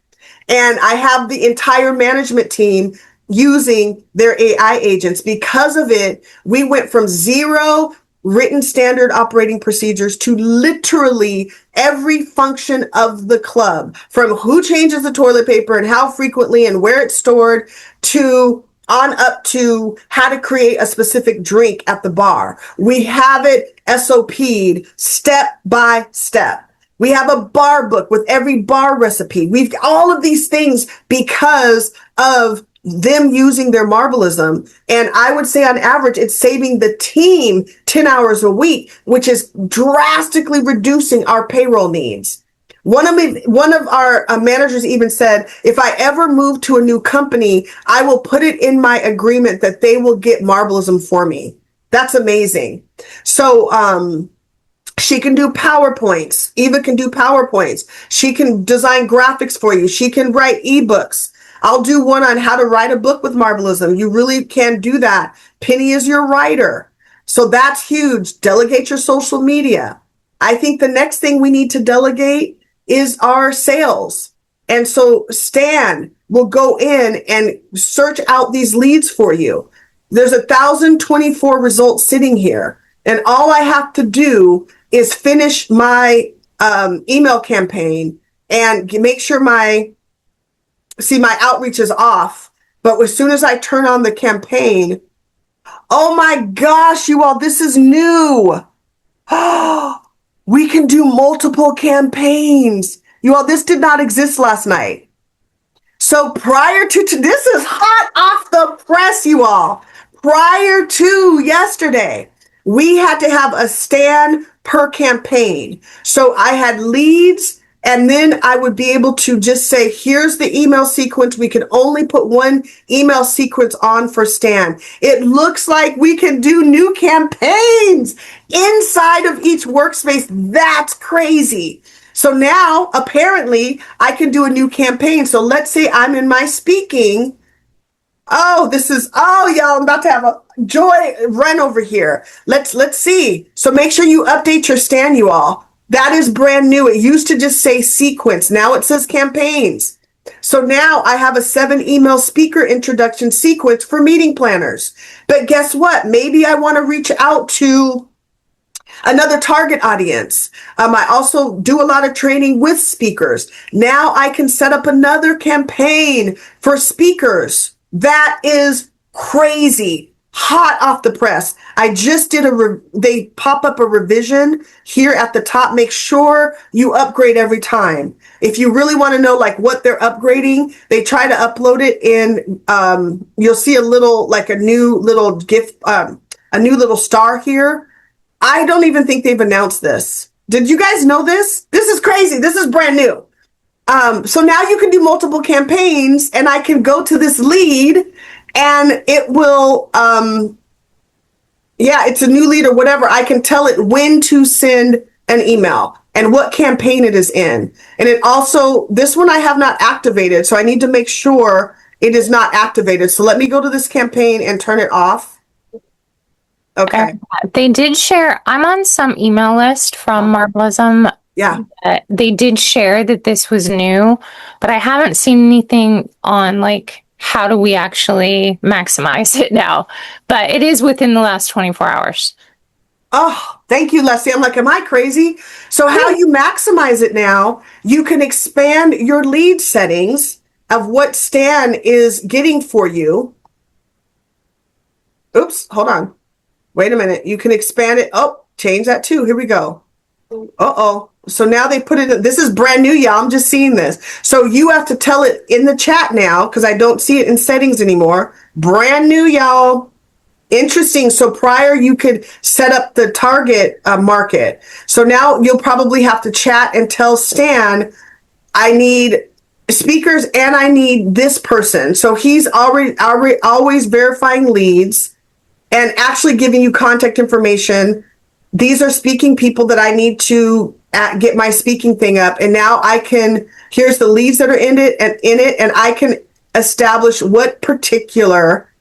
And I have the entire management team using their AI agents. Because of it, we went from 0 written standard operating procedures to literally every function of the club, from who changes the toilet paper and how frequently and where it's stored, to on up to how to create a specific drink at the bar. We have it SOP'd step by step. We have a bar book with every bar recipe. We've all of these things because of them using their Marbleism. And I would say on average, it's saving the team 10 hours a week, which is drastically reducing our payroll needs. One of our managers even said, if I ever move to a new company, I will put it in my agreement that they will get Marbleism for me. That's amazing. So, she can do PowerPoints. Eva can do PowerPoints. She can design graphics for you. She can write ebooks. I'll do one on how to write a book with Marbleism. You really can do that. Penny is your writer. So that's huge. Delegate your social media. I think the next thing we need to delegate is our sales. And so Stan will go in and search out these leads for you. There's 1,024 results sitting here. And all I have to do is finish my email campaign and make sure my outreach is off. But as soon as I turn on the campaign, oh my gosh, you all, this is new. We can do multiple campaigns. You all, this did not exist last night. So prior to this is hot off the press, you all. Prior to yesterday, we had to have a stand per campaign. So I had leads, and then I would be able to just say, here's the email sequence. We can only put one email sequence on for Stan. It looks like we can do new campaigns inside of each workspace. That's crazy. So now apparently I can do a new campaign. So let's say I'm in my speaking. Y'all, I'm about to have a joy run over here. Let's see. So make sure you update your Stan, you all. That is brand new. It used to just say sequence. Now it says campaigns. So now I have a 7 email speaker introduction sequence for meeting planners. But guess what? Maybe I want to reach out to another target audience. I also do a lot of training with speakers. Now I can set up another campaign for speakers. That is crazy. Hot off the press. I just did they pop up a revision here at the top. Make sure you upgrade every time. If you really want to know like what they're upgrading, they try to upload it in, you'll see a new little GIF, a new little star here. I don't even think they've announced this. Did you guys know this? This is crazy. This is brand new. So now you can do multiple campaigns, and I can go to this lead and it will, it's a new lead or whatever. I can tell it when to send an email and what campaign it is in. And it also, this one I have not activated, so I need to make sure it is not activated. So let me go to this campaign and turn it off. Okay. They did share, I'm on some email list from Marbleism. Yeah. They did share that this was new, but I haven't seen anything on like, how do we actually maximize it now? But it is within the last 24 hours. Oh, thank you, Leslie. I'm like, am I crazy? So how you maximize it now, you can expand your lead settings of what Stan is getting for you. Oops, hold on. Wait a minute. You can expand it. Oh, change that too. Here we go. Uh-oh. So now they put it, this is brand new, y'all. I'm just seeing this. So you have to tell it in the chat now because I don't see it in settings anymore. Brand new, y'all. Interesting. So prior you could set up the target market. So now you'll probably have to chat and tell Stan, I need speakers and I need this person. So he's already always verifying leads and actually giving you contact information. These are speaking people that I need to get my speaking thing up. And now I can, here's the leads that are in it, and I can establish what particular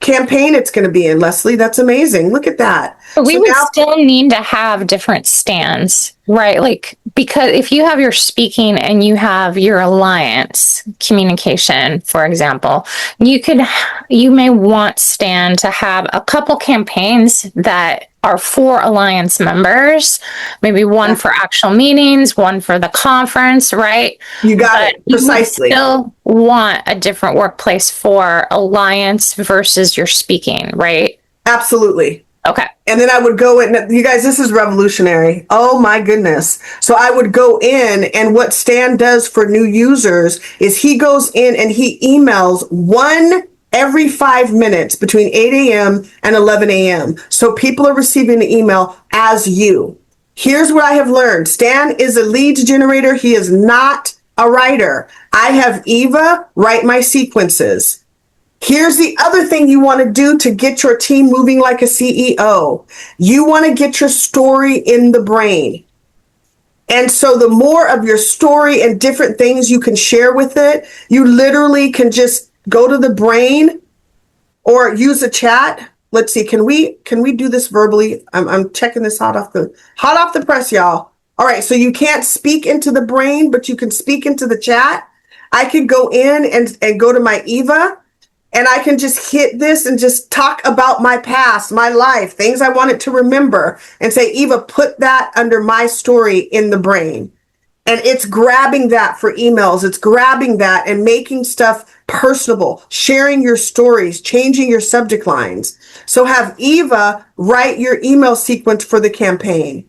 campaign it's going to be in. Leslie, that's amazing. Look at that. But we would still need to have different stands, right? Like, because if you have your speaking and you have your alliance communication, for example, you may want Stan to have a couple campaigns that are for alliance members, maybe one for actual meetings, one for the conference, right? You got it precisely. You still want a different workplace for alliance versus your speaking, right? Absolutely. Okay. And then I would go in, you guys, this is revolutionary. Oh my goodness. So I would go in, and what Stan does for new users is he goes in and he emails one every 5 minutes between 8 a.m. and 11 a.m. So people are receiving the email as you. Here's what I have learned. Stan is a leads generator. He is not a writer. I have Eva write my sequences. Here's the other thing you want to do to get your team moving like a CEO. You want to get your story in the brain. And so the more of your story and different things you can share with it, you literally can just go to the brain or use a chat. Let's see, can we do this verbally? I'm checking this hot off the press, y'all. All right, so you can't speak into the brain, but you can speak into the chat. I could go in and go to my Eva, and I can just hit this and just talk about my past, my life, things I wanted to remember, and say, Eva, put that under my story in the brain. And it's grabbing that for emails. It's grabbing that and making stuff personable, sharing your stories, changing your subject lines. So have Eva write your email sequence for the campaign.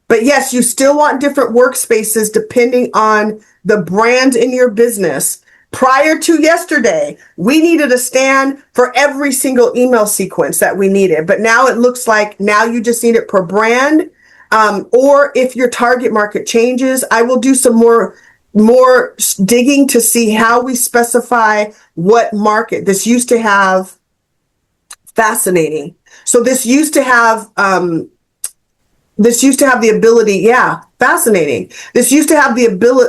But yes, you still want different workspaces depending on the brand in your business. Prior to yesterday, we needed a stand for every single email sequence that we needed. But now it looks like now you just need it per brand. Or if your target market changes, I will do some more digging to see how we specify what market. This used to have, fascinating. So this used to have the ability, fascinating. This used to have the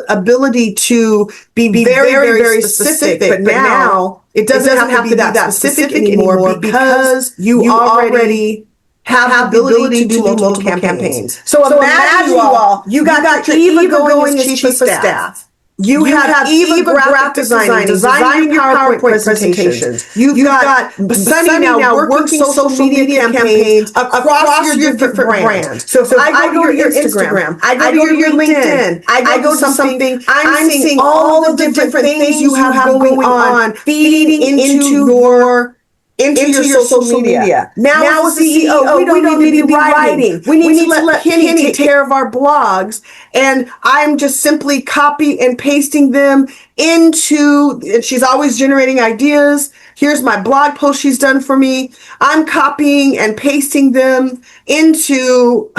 ability to be very, very specific, but now it doesn't have to be that specific anymore because you already have the ability to do multiple campaigns. So imagine you all, you got your Eva going as chief of staff. You have Eva graphic designing your PowerPoint presentations. You've got Sunny now working social media campaigns across your different brands. So if I go to your Instagram, I go to your LinkedIn, I go to something, I'm seeing all of the different things you have going on feeding into your social media. Now as a CEO, we don't need to be writing. We need to let Penny take care of our blogs. And I'm just simply copy and pasting them into, and she's always generating ideas. Here's my blog post she's done for me. I'm copying and pasting them into,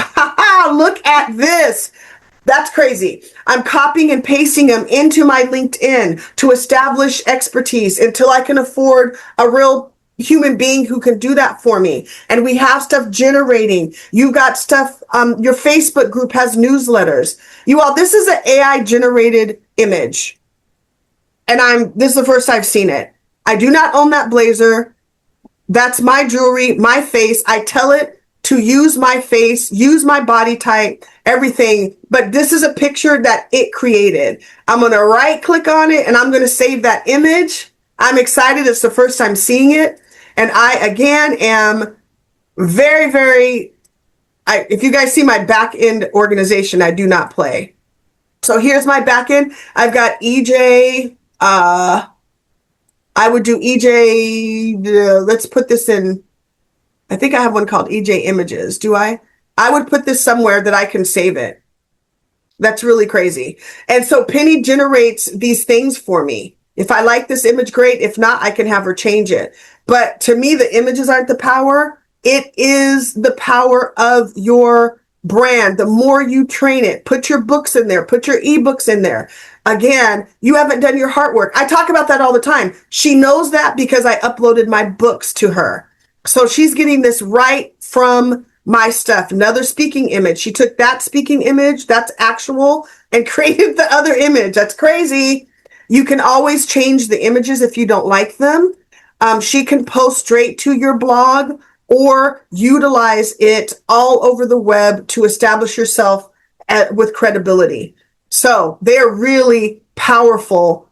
look at this. That's crazy. I'm copying and pasting them into my LinkedIn to establish expertise until I can afford a real human being who can do that for me. And we have stuff generating. You got stuff, your Facebook group has newsletters. You all, this is an AI generated image. And this is the first I've seen it. I do not own that blazer. That's my jewelry, my face. I tell it to use my face, use my body type, everything. But this is a picture that it created. I'm going to right click on it and I'm going to save that image. I'm excited. It's the first time seeing it. And I, again, am very, very, if you guys see my back end organization, I do not play. So here's my back end. I've got EJ. I would do EJ. Let's put this in. I think I have one called EJ Images. Do I? I would put this somewhere that I can save it. That's really crazy. And so Penny generates these things for me. If I like this image, great. If not, I can have her change it. But to me, the images aren't the power. It is the power of your brand. The more you train it, put your books in there, put your ebooks in there. Again, you haven't done your heart work. I talk about that all the time. She knows that because I uploaded my books to her. So she's getting this right from my stuff. Another speaking image. She took that speaking image, that's actual, and created the other image. That's crazy. You can always change the images if you don't like them. She can post straight to your blog or utilize it all over the web to establish yourself with credibility. So they're really powerful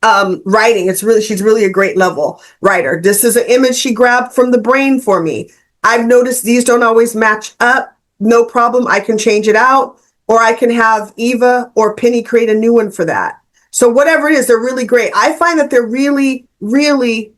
writing. She's really a great level writer. This is an image she grabbed from the brain for me. I've noticed these don't always match up. No problem. I can change it out, or I can have Eva or Penny create a new one for that. So whatever it is, they're really great. I find that they're really, really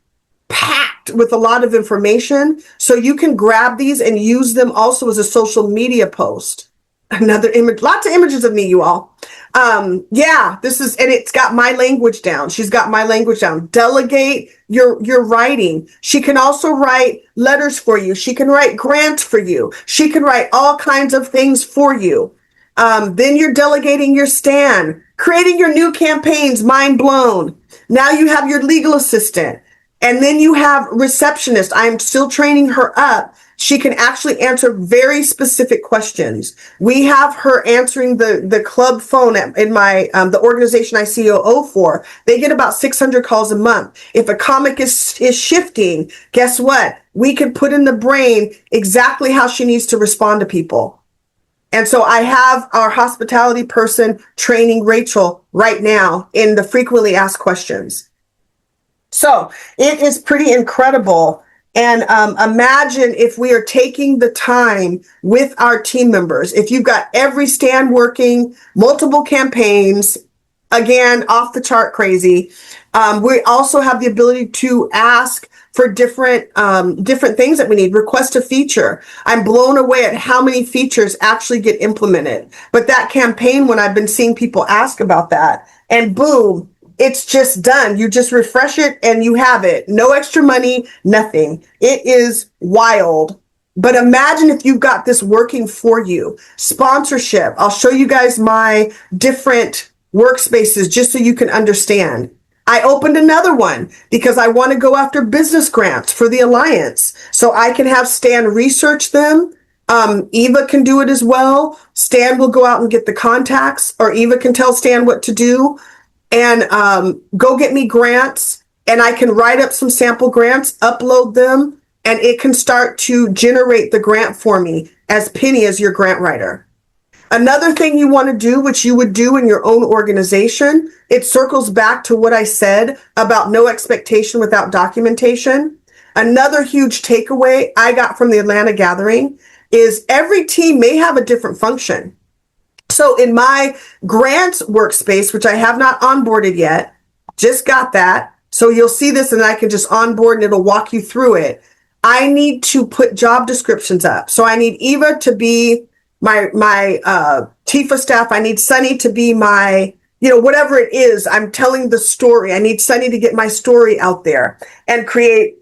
packed with a lot of information. So you can grab these and use them also as a social media post. Another image, lots of images of me, you all. Yeah, and it's got my language down. She's got my language down. Delegate your writing. She can also write letters for you. She can write grants for you. She can write all kinds of things for you. Then you're delegating your stand, creating your new campaigns, mind blown. Now you have your legal assistant, and then you have receptionist. I'm still training her up. She can actually answer very specific questions. We have her answering the club phone in my the organization I COO for. They get about 600 calls a month. If a comic is shifting, guess what? We can put in the brain exactly how she needs to respond to people. And so I have our hospitality person training Rachel right now in the frequently asked questions. So it is pretty incredible. And imagine if we are taking the time with our team members. If you've got every stand working, multiple campaigns, again, off the chart crazy. We also have the ability to ask for different things that we need. Request a feature. I'm blown away at how many features actually get implemented. But that campaign, when I've been seeing people ask about that, and boom, it's just done. You just refresh it and you have it. No extra money, nothing. It is wild. But imagine if you've got this working for you. Sponsorship. I'll show you guys my different workspaces just so you can understand. I opened another one because I want to go after business grants for the Alliance. So I can have Stan research them. Eva can do it as well. Stan will go out and get the contacts, or Eva can tell Stan what to do. And go get me grants, and I can write up some sample grants, upload them, and it can start to generate the grant for me as Penny as your grant writer. Another thing you want to do, which you would do in your own organization, it circles back to what I said about no expectation without documentation. Another huge takeaway I got from the Atlanta gathering is every team may have a different function. So in my grants workspace, which I have not onboarded yet, just got that. So you'll see this and I can just onboard and it'll walk you through it. I need to put job descriptions up. So I need Eva to be my TIFA staff. I need Sunny to be my, whatever it is, I'm telling the story. I need Sunny to get my story out there and create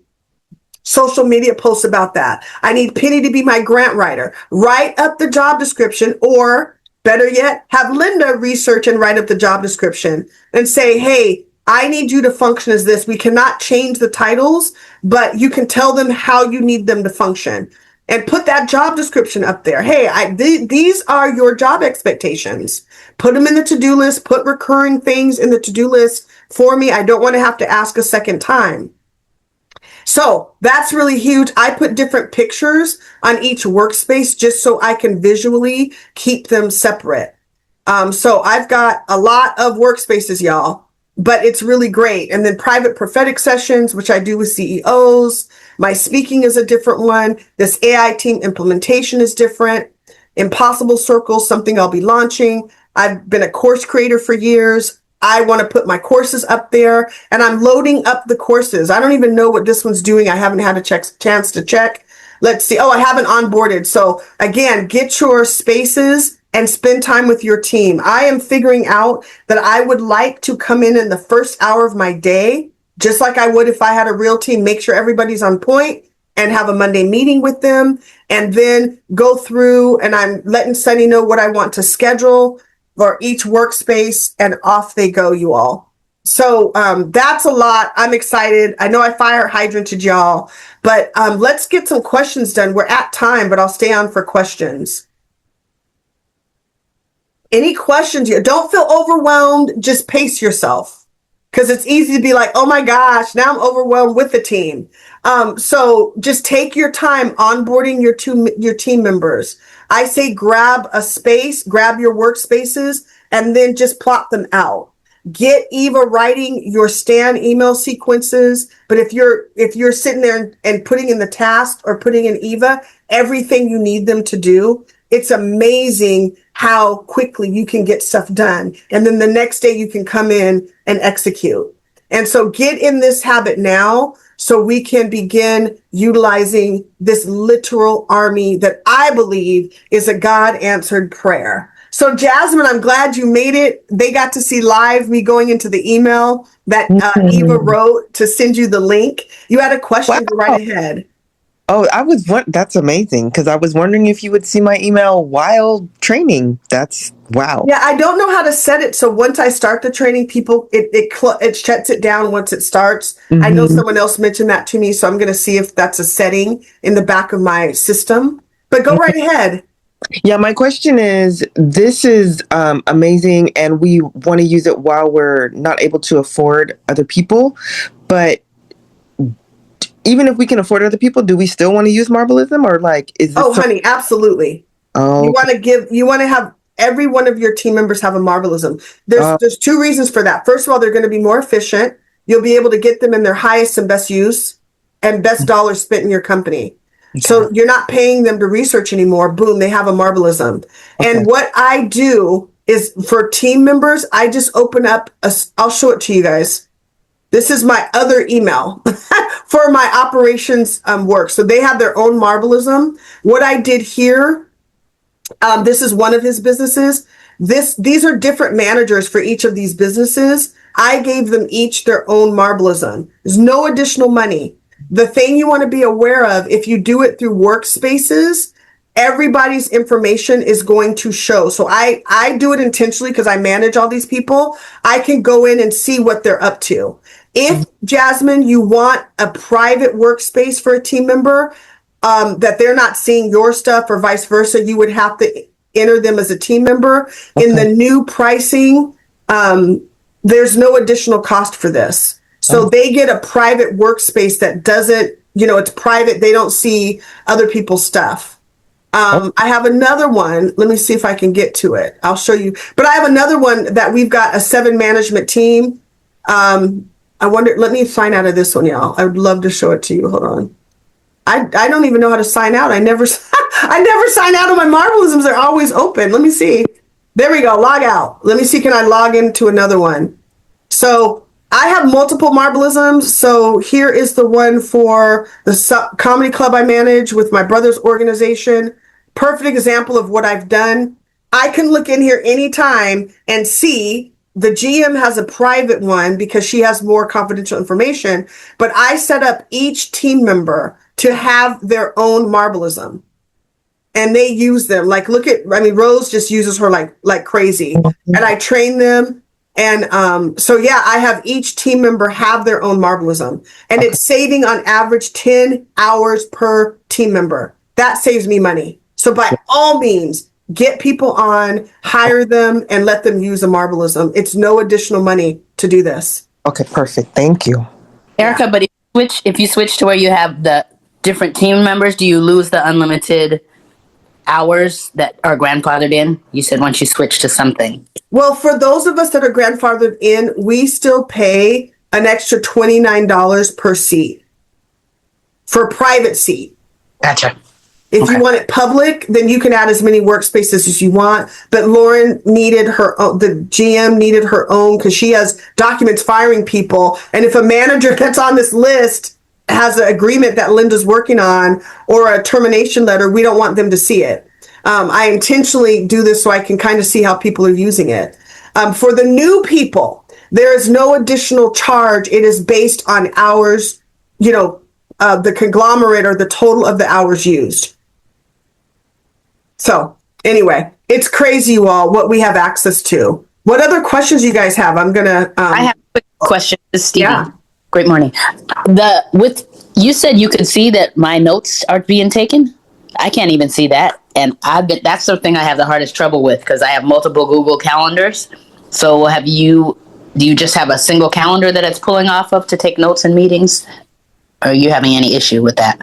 social media posts about that. I need Penny to be my grant writer. Write up the job description, or better yet, have Linda research and write up the job description and say, hey, I need you to function as this. We cannot change the titles, but you can tell them how you need them to function. And put that job description up there. Hey, these are your job expectations. Put them in the to-do list. Put recurring things in the to-do list for me. I don't want to have to ask a second time. So that's really huge. I put different pictures on each workspace just so I can visually keep them separate. So I've got a lot of workspaces, y'all, but it's really great. And then private prophetic sessions, which I do with CEOs. My speaking is a different one. This AI team implementation is different. Impossible Circles, something I'll be launching. I've been a course creator for years. I want to put my courses up there, and I'm loading up the courses. I don't even know what this one's doing. I haven't had a chance to check, Let's see. Oh, I haven't onboarded. So again, get your spaces and spend time with your team. I am figuring out that I would like to come in the first hour of my day, just like I would if I had a real team, make sure everybody's on point and have a Monday meeting with them, and then go through, and I'm letting Sunny know what I want to schedule for each workspace, and off they go, you all. So that's a lot. I'm excited. I know I fire hydranted y'all, but let's get some questions done. We're at time, but I'll stay on for questions. Any questions? Don't feel overwhelmed. Just pace yourself, because it's easy to be like, oh my gosh, now I'm overwhelmed with the team. So just take your time onboarding your team members. I say grab a space, grab your workspaces, and then just plot them out. Get Eva writing your Stan email sequences. But if you're sitting there and putting in the task or putting in Eva everything you need them to do, it's amazing how quickly you can get stuff done. And then the next day you can come in and execute. And so get in this habit now so we can begin utilizing this literal army that I believe is a God-answered prayer. So Jasmine, I'm glad you made it. They got to see live me going into the email that Eva wrote to send you the link. You had a question, Wow. Go right ahead. Oh, that's amazing, because I was wondering if you would see my email while training. That's wow. Yeah, I don't know how to set it. So once I start the training, it shuts it down once it starts. I know someone else mentioned that to me, so I'm going to see if that's a setting in the back of my system. But go right ahead. Yeah, my question is, this is amazing, and we want to use it while we're not able to afford other people. But even if we can afford other people, do we still want to use Marbleism, or like, is this? Oh, honey, absolutely. Oh, You want to have every one of your team members have a Marbleism. There's two reasons for that. First of all, they're going to be more efficient. You'll be able to get them in their highest and best use and best dollars spent in your company. Okay. So you're not paying them to research anymore. Boom, they have a Marbleism. Okay. And what I do is for team members, I just open up I'll show it to you guys. This is my other email for my operations work. So they have their own Marbleism. What I did here, this is one of his businesses. These are different managers for each of these businesses. I gave them each their own Marbleism. There's no additional money. The thing you want to be aware of, if you do it through workspaces, everybody's information is going to show. So I do it intentionally because I manage all these people. I can go in and see what they're up to. If, Jasmine, you want a private workspace for a team member, that they're not seeing your stuff or vice versa, you would have to enter them as a team member. Okay. In the new pricing, there's no additional cost for this. So they get a private workspace that doesn't, it's private. They don't see other people's stuff. I have another one. Let me see if I can get to it. I'll show you. But I have another one that we've got a 7 management team. I wonder, let me sign out of this one, y'all. I would love to show it to you. Hold on. I don't even know how to sign out. I never sign out of my Marbleisms. They're always open. Let me see. There we go. Log out. Let me see. Can I log into another one? So I have multiple Marbleisms. So here is the one for the comedy club I manage with my brother's organization. Perfect example of what I've done. I can look in here anytime and see the GM has a private one because she has more confidential information, but I set up each team member to have their own Marbleism, and they use them. Like, Rose just uses her like crazy, and I train them. And so yeah, I have each team member have their own Marbleism, and it's saving on average 10 hours per team member. That saves me money. So by all means, get people on, hire them, and let them use a Marbleism. It's no additional money to do this. Okay, perfect. Thank you. Ericka, but if you switch to where you have the different team members, do you lose the unlimited hours that are grandfathered in? You said once you switch to something. Well, for those of us that are grandfathered in, we still pay an extra $29 per seat for a private seat. Gotcha. If you want it public, then you can add as many workspaces as you want. But Lauren needed her own, the GM needed her own because she has documents firing people. And if a manager that's on this list has an agreement that Linda's working on or a termination letter, we don't want them to see it. I intentionally do this so I can kind of see how people are using it. For the new people, there is no additional charge. It is based on hours, the conglomerate or the total of the hours used. So anyway, it's crazy, you all, what we have access to. What other questions you guys have? I'm gonna. I have a quick question. This is Stevie. Yeah. Great morning. You said you could see that my notes are being taken. I can't even see that, and that's the thing I have the hardest trouble with because I have multiple Google calendars. So do you just have a single calendar that it's pulling off of to take notes in meetings? Or are you having any issue with that?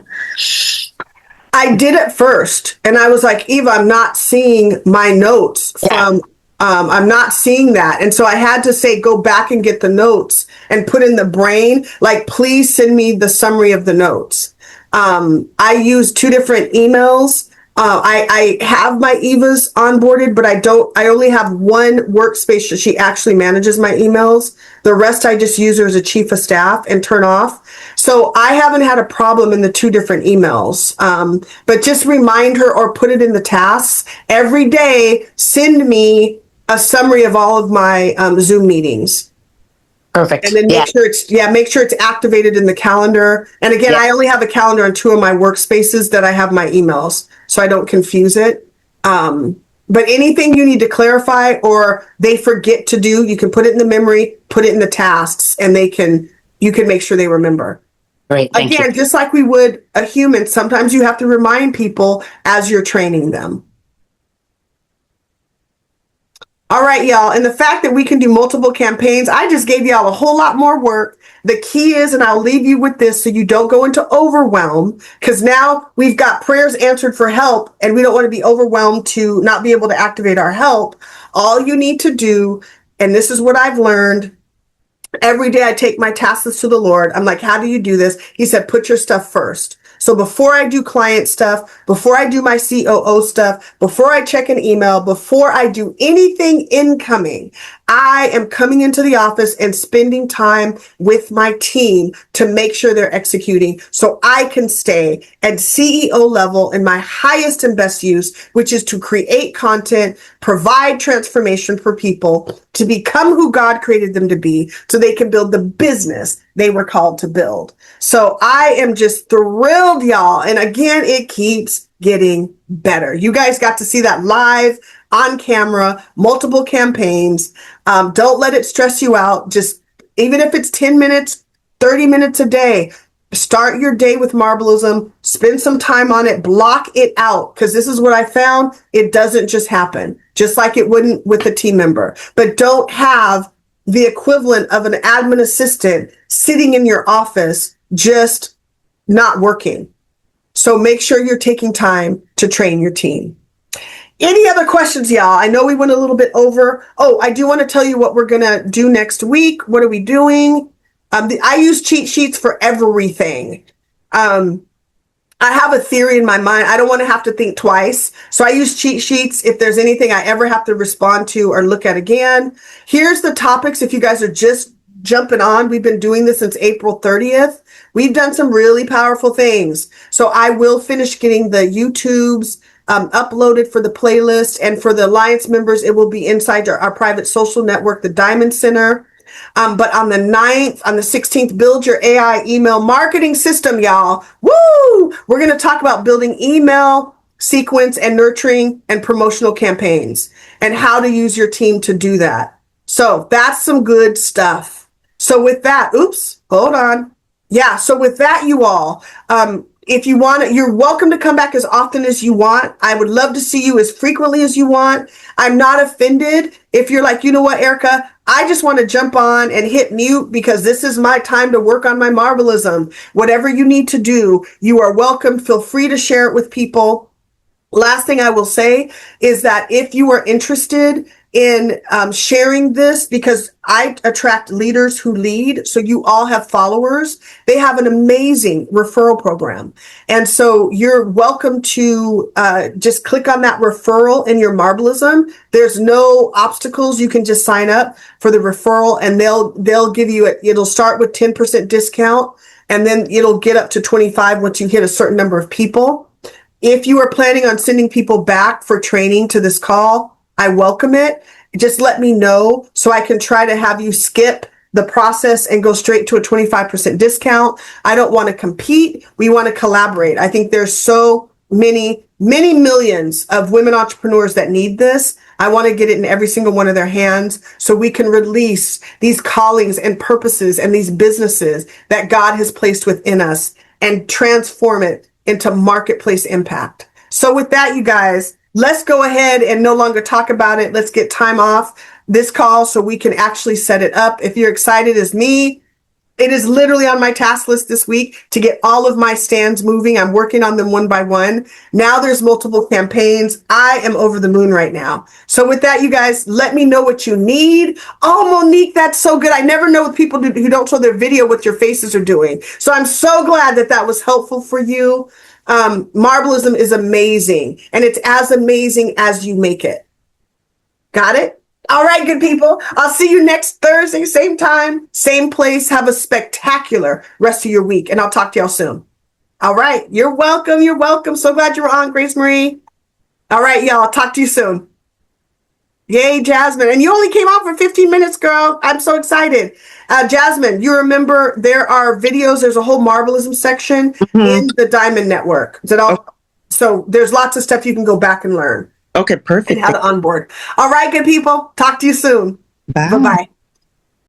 I did it first, and I was like, Eva, I'm not seeing my notes from. I'm not seeing that, and so I had to say, go back and get the notes and put in the brain, like, please send me the summary of the notes. I use 2 different emails. I have my Eva's onboarded, but I only have one workspace that she actually manages my emails. The rest I just use her as a chief of staff and turn off. So I haven't had a problem in the 2 different emails. But just remind her or put it in the tasks every day. Send me a summary of all of my Zoom meetings. Perfect. And then make sure it's activated in the calendar. And again, I only have a calendar on 2 of my workspaces that I have my emails, so I don't confuse it. But anything you need to clarify or they forget to do, you can put it in the memory, put it in the tasks, and you can make sure they remember. Great. Thank you. Again, just like we would a human, sometimes you have to remind people as you're training them. All right, y'all. And the fact that we can do multiple campaigns, I just gave y'all a whole lot more work. The key is, and I'll leave you with this so you don't go into overwhelm, because now we've got prayers answered for help and we don't want to be overwhelmed to not be able to activate our help. All you need to do, and this is what I've learned, every day I take my tasks to the Lord. I'm like, how do you do this? He said, put your stuff first. So before I do client stuff, before I do my COO stuff, before I check an email, before I do anything incoming, I am coming into the office and spending time with my team to make sure they're executing so I can stay at CEO level in my highest and best use, which is to create content, provide transformation for people to become who God created them to be so they can build the business they were called to build. So I am just thrilled, y'all. And again, it keeps getting better. You guys got to see that live on camera, multiple campaigns. Don't let it stress you out. Just even if it's 10 minutes, 30 minutes a day, start your day with Marbleism, spend some time on it, block it out. Because this is what I found. It doesn't just happen, just like it wouldn't with a team member. But don't have the equivalent of an admin assistant sitting in your office just not working. So make sure you're taking time to train your team. Any other questions, y'all? I know we went a little bit over. Oh, I do want to tell you what we're going to do next week. What are we doing? I use cheat sheets for everything. I have a theory in my mind. I don't want to have to think twice. So I use cheat sheets if there's anything I ever have to respond to or look at again. Here's the topics if you guys are just jumping on. We've been doing this since April 30th. We've done some really powerful things. So I will finish getting the YouTubes uploaded for the playlist. And for the Alliance members, it will be inside our private social network, the Diamond Center. But on the 9th, on the 16th, build your AI email marketing system, y'all. Woo! We're going to talk about building email sequence and nurturing and promotional campaigns and how to use your team to do that. So that's some good stuff. So with that, hold on. Yeah. So with that, you all, if you want, you're welcome to come back as often as you want. I would love to see you as frequently as you want. I'm not offended if you're like, you know what, Ericka, I just want to jump on and hit mute because this is my time to work on my Marbleism. Whatever you need to do, you are welcome. Feel free to share it with people. Last thing I will say is that if you are interested in sharing this, because I attract leaders who lead, so you all have followers, they have an amazing referral program. And so you're welcome to just click on that referral in your Marbleism. There's no obstacles. You can just sign up for the referral and they'll give you it'll start with 10% discount. and then it'll get up to 25 once you hit a certain number of people. If you are planning on sending people back for training to this call, I welcome it. Just let me know so I can try to have you skip the process and go straight to a 25% discount. I don't want to compete. We want to collaborate. I think there's so many millions of women entrepreneurs that need this. I want to get it in every single one of their hands so we can release these callings and purposes and these businesses that God has placed within us and transform it into marketplace impact. So with that, you guys, let's go ahead and no longer talk about it. Let's get time off this call so we can actually set it up. If you're excited as me, it is literally on my task list this week to get all of my stands moving. I'm working on them one by one. Now there's multiple campaigns. I am over the moon right now. So with that, you guys, let me know what you need. Oh, Monique, that's so good. I never know what people who don't show their video what your faces are doing. So I'm so glad that that was helpful for you. Marbleism is amazing, and it's as amazing as you make it. Got it? All right, good people. I'll see you next Thursday, same time, same place. Have a spectacular rest of your week, and I'll talk to y'all soon. All right. You're welcome. You're welcome. So glad you were on, Grace Marie. All right, y'all. I'll talk to you soon. Yay, Jasmine. And you only came out for 15 minutes, girl. I'm so excited. Jasmine, you remember there are videos. There's a whole Marbleism section in the Diamond Network. Is it all? Oh. So there's lots of stuff you can go back and learn. Okay, perfect. And how to onboard. All right, good people. Talk to you soon. Bye. Bye-bye.